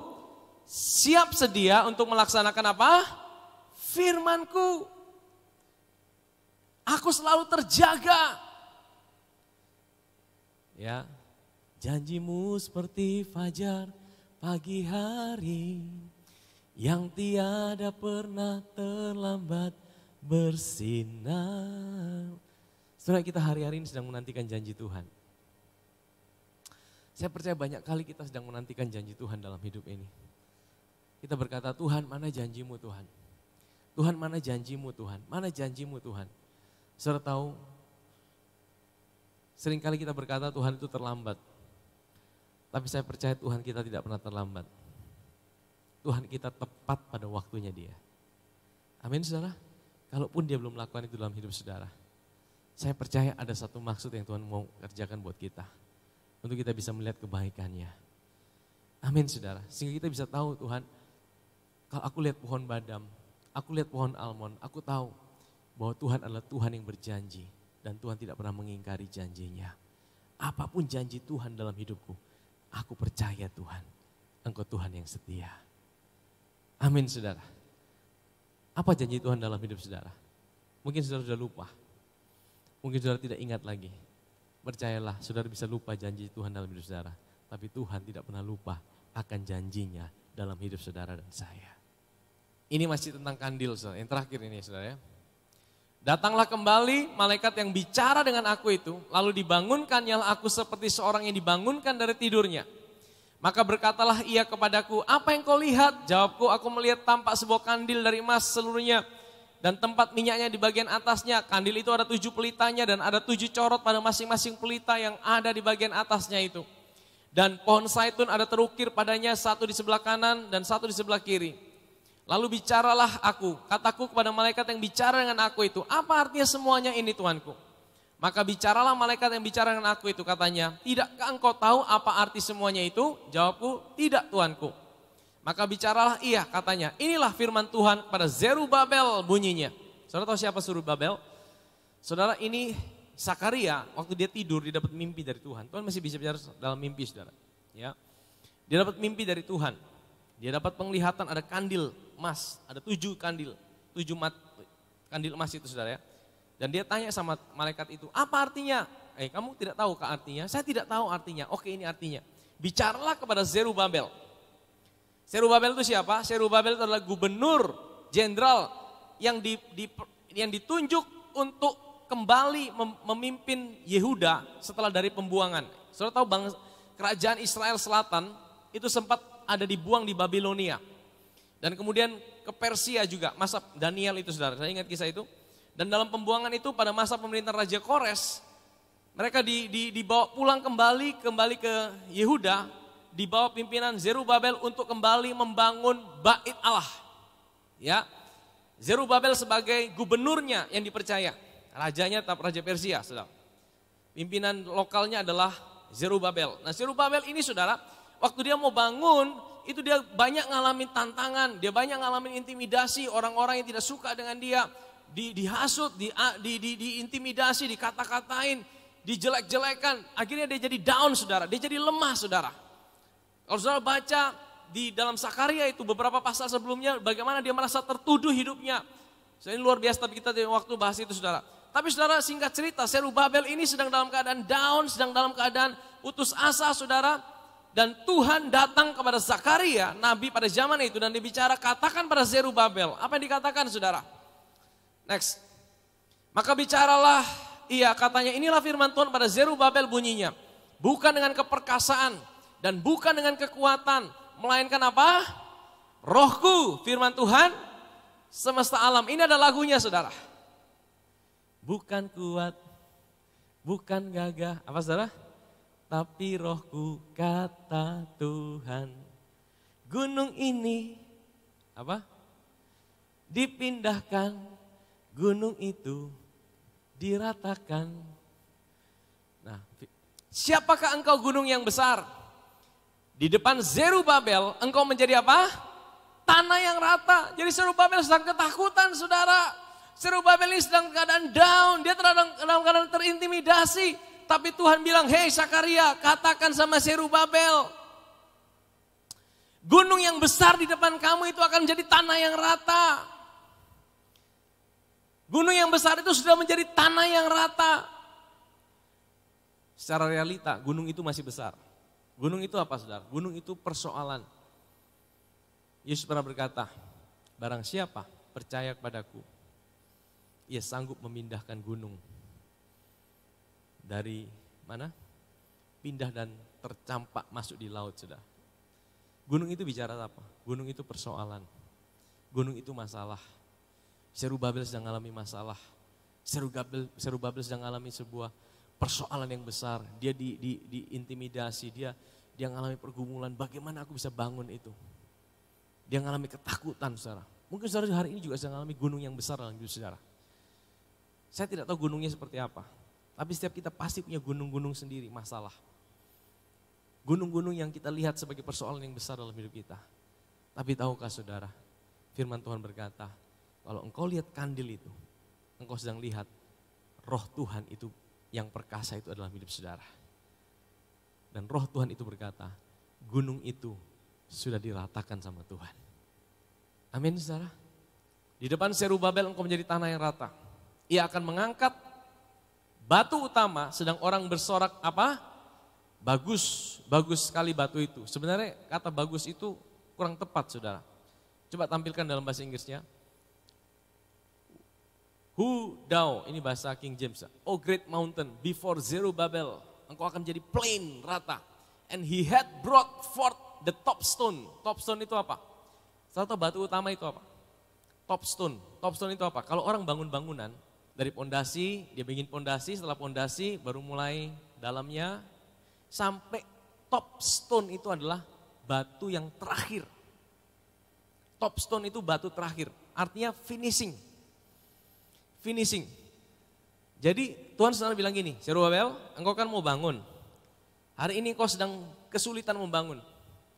siap sedia untuk melaksanakan apa? Firman-Ku. Aku selalu terjaga. Ya, janjimu seperti fajar pagi hari yang tiada pernah terlambat bersinar. Saudara, kita hari-hari ini sedang menantikan janji Tuhan. Saya percaya banyak kali kita sedang menantikan janji Tuhan dalam hidup ini. Kita berkata, Tuhan mana janjimu Tuhan? Tuhan mana janjimu Tuhan? Mana janjimu Tuhan? Saudara tahu, seringkali kita berkata Tuhan itu terlambat. Tapi saya percaya Tuhan kita tidak pernah terlambat. Tuhan kita tepat pada waktunya dia. Amin saudara. Kalaupun dia belum melakukan itu dalam hidup saudara. Saya percaya ada satu maksud yang Tuhan mau kerjakan buat kita. Untuk kita bisa melihat kebaikannya. Amin saudara. Sehingga kita bisa tahu Tuhan, kalau aku lihat pohon badam, aku lihat pohon almond, aku tahu bahwa Tuhan adalah Tuhan yang berjanji. Dan Tuhan tidak pernah mengingkari janjinya. Apapun janji Tuhan dalam hidupku, aku percaya Tuhan, Engkau Tuhan yang setia. Amin saudara. Apa janji Tuhan dalam hidup saudara? Mungkin saudara sudah lupa. Mungkin saudara tidak ingat lagi. Percayalah, saudara bisa lupa janji Tuhan dalam hidup saudara. Tapi Tuhan tidak pernah lupa akan janjinya dalam hidup saudara dan saya. Ini masih tentang kandil saudara. Yang terakhir ini saudara ya. Datanglah kembali malaikat yang bicara dengan aku itu, lalu dibangunkannya aku seperti seorang yang dibangunkan dari tidurnya. Maka berkatalah ia kepadaku, apa yang kau lihat? Jawabku, aku melihat tampak sebuah kandil dari emas seluruhnya. Dan tempat minyaknya di bagian atasnya. Kandil itu ada 7 pelitanya dan ada 7 corot pada masing-masing pelita yang ada di bagian atasnya itu. Dan pohon zaitun ada terukir padanya, satu di sebelah kanan dan satu di sebelah kiri. Lalu bicaralah aku, kataku kepada malaikat yang bicara dengan aku itu, apa artinya semuanya ini Tuanku? Maka bicaralah malaikat yang bicara dengan aku itu, katanya, tidakkah engkau tahu apa arti semuanya itu? Jawabku, tidak Tuanku. Maka bicaralah ia, katanya, inilah firman Tuhan kepada Zerubabel bunyinya. Saudara tahu siapa Zerubabel? Saudara, ini Zakaria, waktu dia tidur, dia dapat mimpi dari Tuhan. Tuhan masih bisa bicara dalam mimpi saudara. Ya. Dia dapat mimpi dari Tuhan. Dia dapat penglihatan ada kandil emas, ada 7 kandil, 7 kandil emas itu saudara ya. Dan dia tanya sama malaikat itu, apa artinya? Kamu tidak tahu ke artinya? Saya tidak tahu artinya. Oke, ini artinya. Bicaralah kepada Zerubabel. Zerubabel itu siapa? Zerubabel itu adalah gubernur jenderal yang ditunjuk untuk kembali memimpin Yehuda setelah dari pembuangan. Saudara tahu kerajaan Israel Selatan itu sempat ada dibuang di Babilonia. Dan kemudian ke Persia juga, masa Daniel itu saudara, saya ingat kisah itu. Dan dalam pembuangan itu pada masa pemerintahan Raja Kores, mereka dibawa pulang kembali ke Yehuda, dibawa pimpinan Zerubabel untuk kembali membangun Bait Allah. Ya, Zerubabel sebagai gubernurnya yang dipercaya, rajanya tetap Raja Persia, saudara. Pimpinan lokalnya adalah Zerubabel. Nah Zerubabel ini saudara, waktu dia mau bangun, itu dia banyak ngalamin tantangan, dia banyak ngalamin intimidasi, orang-orang yang tidak suka dengan dia, dihasut, diintimidasi, dikata-katain, dijelek-jelekan. Akhirnya dia jadi down saudara, dia jadi lemah saudara. Kalau saudara baca di dalam Sakaria itu beberapa pasal sebelumnya bagaimana dia merasa tertuduh hidupnya. Ini luar biasa, tapi kita tidak waktu bahas itu saudara. Tapi saudara, singkat cerita, Zerubabel ini sedang dalam keadaan down, sedang dalam keadaan putus asa saudara. Dan Tuhan datang kepada Zakaria, nabi pada zaman itu, dan dibicara, katakan pada Zerubabel. Apa yang dikatakan saudara? Next. Maka bicaralah, katanya, inilah firman Tuhan pada Zerubabel bunyinya. Bukan dengan keperkasaan dan bukan dengan kekuatan, melainkan apa? Rohku, firman Tuhan semesta alam. Ini ada lagunya saudara. Bukan kuat, bukan gagah, apa saudara? Tapi rohku, kata Tuhan. Gunung ini, apa? Dipindahkan, gunung itu diratakan. Nah, siapakah engkau gunung yang besar? Di depan Zerubabel, engkau menjadi apa? Tanah yang rata. Jadi Zerubabel sedang ketakutan saudara. Zerubabel ini sedang keadaan down, dia dalam keadaan terintimidasi. Tapi Tuhan bilang, hei Zakaria, katakan sama Zerubabel. Gunung yang besar di depan kamu itu akan menjadi tanah yang rata. Gunung yang besar itu sudah menjadi tanah yang rata. Secara realita, gunung itu masih besar. Gunung itu apa saudara? Gunung itu persoalan. Yesus pernah berkata, barang siapa percaya kepadaku, ia sanggup memindahkan gunung. Dari mana? Pindah dan tercampak masuk di laut sudah. Gunung itu bicara apa? Gunung itu persoalan. Gunung itu masalah. Zerubabel sedang mengalami masalah. Zerubabel sedang mengalami sebuah persoalan yang besar. Dia diintimidasi, dia mengalami pergumulan. Bagaimana aku bisa bangun itu? Dia mengalami ketakutan saudara. Mungkin saudara hari ini juga sedang mengalami gunung yang besar dalam hidup saudara. Saya tidak tahu gunungnya seperti apa. Tapi setiap kita pasti punya gunung-gunung sendiri, masalah. Gunung-gunung yang kita lihat sebagai persoalan yang besar dalam hidup kita. Tapi tahukah saudara, firman Tuhan berkata, kalau engkau lihat kandil itu, engkau sedang lihat roh Tuhan itu yang perkasa itu adalah hidup saudara. Dan roh Tuhan itu berkata, gunung itu sudah diratakan sama Tuhan. Amin saudara. Di depan Zerubabel engkau menjadi tanah yang rata. Ia akan mengangkat batu utama, sedang orang bersorak apa? Bagus, bagus sekali batu itu. Sebenarnya kata bagus itu kurang tepat saudara. Coba tampilkan dalam bahasa Inggrisnya. Who thou, ini bahasa King James. Oh great mountain, before Zerubabel, engkau akan menjadi plain, rata. And he had brought forth the top stone. Top stone itu apa? Salah satu batu utama itu apa? Top stone. Top stone itu apa? Kalau orang bangun bangunan, dari pondasi, dia bikin pondasi, setelah pondasi baru mulai dalamnya, sampai top stone itu adalah batu yang terakhir. Top stone itu batu terakhir, artinya finishing. Finishing. Jadi Tuhan selalu bilang gini, Zerubabel, engkau kan mau bangun. Hari ini engkau sedang kesulitan membangun.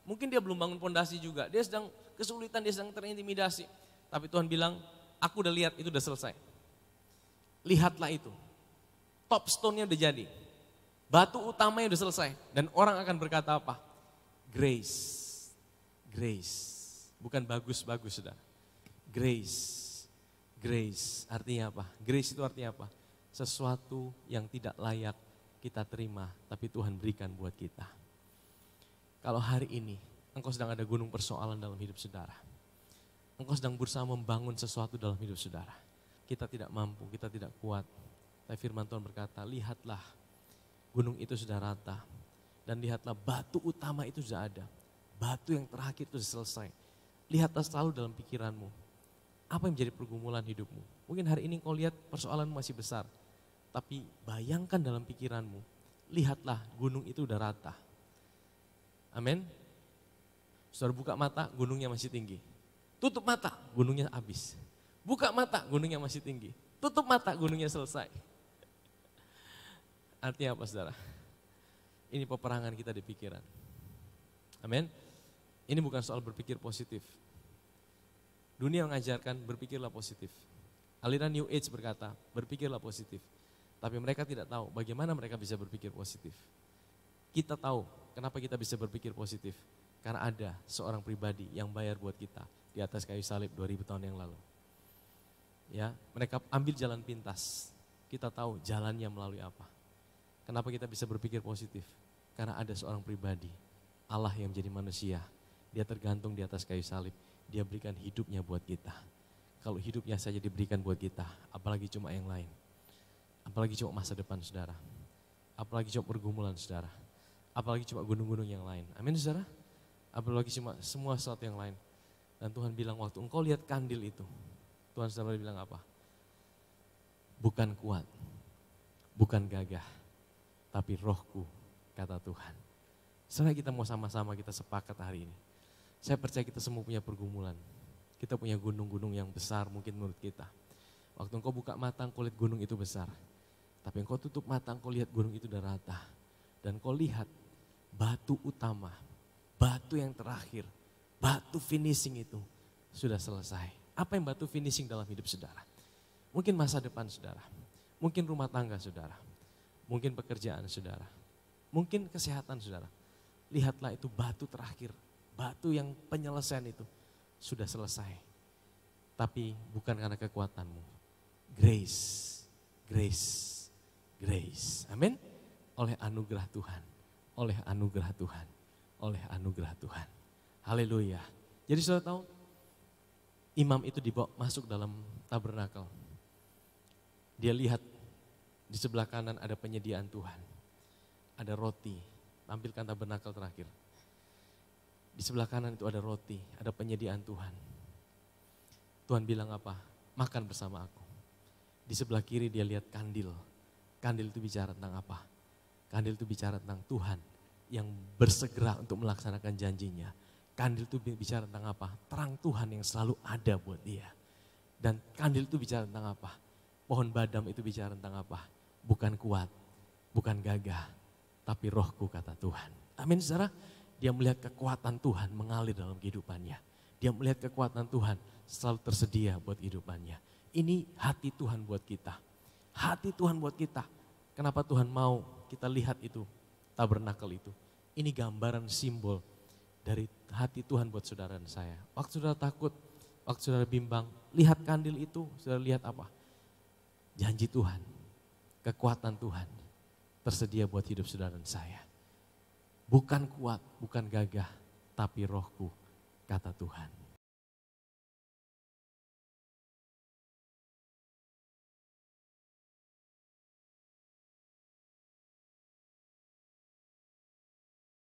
Mungkin dia belum bangun pondasi juga, dia sedang kesulitan, dia sedang terintimidasi. Tapi Tuhan bilang, aku udah lihat itu udah selesai. Lihatlah itu, top stone-nya udah jadi, batu utamanya udah selesai. Dan orang akan berkata apa? Grace, grace, bukan bagus-bagus sudah. Grace, grace artinya apa? Grace itu artinya apa? Sesuatu yang tidak layak kita terima, tapi Tuhan berikan buat kita. Kalau hari ini engkau sedang ada gunung persoalan dalam hidup saudara, engkau sedang berusaha membangun sesuatu dalam hidup saudara. Kita tidak mampu, kita tidak kuat. Tapi firman Tuhan berkata, lihatlah gunung itu sudah rata. Dan lihatlah batu utama itu sudah ada. Batu yang terakhir itu sudah selesai. Lihatlah selalu dalam pikiranmu. Apa yang menjadi pergumulan hidupmu? Mungkin hari ini kau lihat persoalan masih besar. Tapi bayangkan dalam pikiranmu. Lihatlah gunung itu sudah rata. Amin. Saudara buka mata, gunungnya masih tinggi. Tutup mata, gunungnya habis. Buka mata, gunungnya masih tinggi. Tutup mata, gunungnya selesai. Artinya apa saudara? Ini peperangan kita di pikiran. Amin. Ini bukan soal berpikir positif. Dunia mengajarkan berpikirlah positif. Aliran New Age berkata berpikirlah positif. Tapi mereka tidak tahu bagaimana mereka bisa berpikir positif. Kita tahu kenapa kita bisa berpikir positif. Karena ada seorang pribadi yang bayar buat kita di atas kayu salib 2000 tahun yang lalu. Ya, mereka ambil jalan pintas. Kita tahu jalannya melalui apa. Kenapa kita bisa berpikir positif? Karena ada seorang pribadi, Allah yang menjadi manusia. Dia tergantung di atas kayu salib. Dia berikan hidupnya buat kita. Kalau hidupnya saja diberikan buat kita, apalagi cuma yang lain. Apalagi cuma masa depan saudara. Apalagi cuma pergumulan saudara. Apalagi cuma gunung-gunung yang lain. Amin saudara. Apalagi cuma semua sesuatu yang lain. Dan Tuhan bilang waktu engkau lihat kandil itu. Tuhan saudara bilang apa? Bukan kuat, bukan gagah, tapi rohku, kata Tuhan. Saudara, kita mau sama-sama kita sepakat hari ini. Saya percaya kita semua punya pergumulan. Kita punya gunung-gunung yang besar mungkin menurut kita. Waktu engkau buka mata, engkau lihat gunung itu besar. Tapi engkau tutup mata, engkau lihat gunung itu udah rata. Dan engkau lihat batu utama, batu yang terakhir, batu finishing itu sudah selesai. Apa yang batu finishing dalam hidup saudara? Mungkin masa depan saudara, mungkin rumah tangga saudara, mungkin pekerjaan saudara, mungkin kesehatan saudara. Lihatlah itu batu terakhir, batu yang penyelesaian itu sudah selesai. Tapi bukan karena kekuatanmu, grace, grace, grace. Amin. Oleh anugerah Tuhan, oleh anugerah Tuhan, oleh anugerah Tuhan. Haleluya. Jadi saudara tahu, imam itu dibawa masuk dalam tabernakel. Dia lihat di sebelah kanan ada penyediaan Tuhan. Ada roti, tampilkan tabernakel terakhir. Di sebelah kanan itu ada roti, ada penyediaan Tuhan. Tuhan bilang apa? Makan bersama aku. Di sebelah kiri dia lihat kandil. Kandil itu bicara tentang apa? Kandil itu bicara tentang Tuhan yang bersegera untuk melaksanakan janjinya. Kandil itu bicara tentang apa? Terang Tuhan yang selalu ada buat dia. Dan kandil itu bicara tentang apa? Pohon badam itu bicara tentang apa? Bukan kuat, bukan gagah, tapi rohku, kata Tuhan. Amin saudara. Dia melihat kekuatan Tuhan mengalir dalam kehidupannya. Dia melihat kekuatan Tuhan selalu tersedia buat kehidupannya. Ini hati Tuhan buat kita. Hati Tuhan buat kita. Kenapa Tuhan mau kita lihat itu, tabernakel itu. Ini gambaran simbol dari hati Tuhan buat saudara dan saya. Waktu saudara takut, waktu saudara bimbang, lihat kandil itu, saudara lihat apa? Janji Tuhan, kekuatan Tuhan tersedia buat hidup saudara dan saya. Bukan kuat, bukan gagah, tapi rohku, kata Tuhan.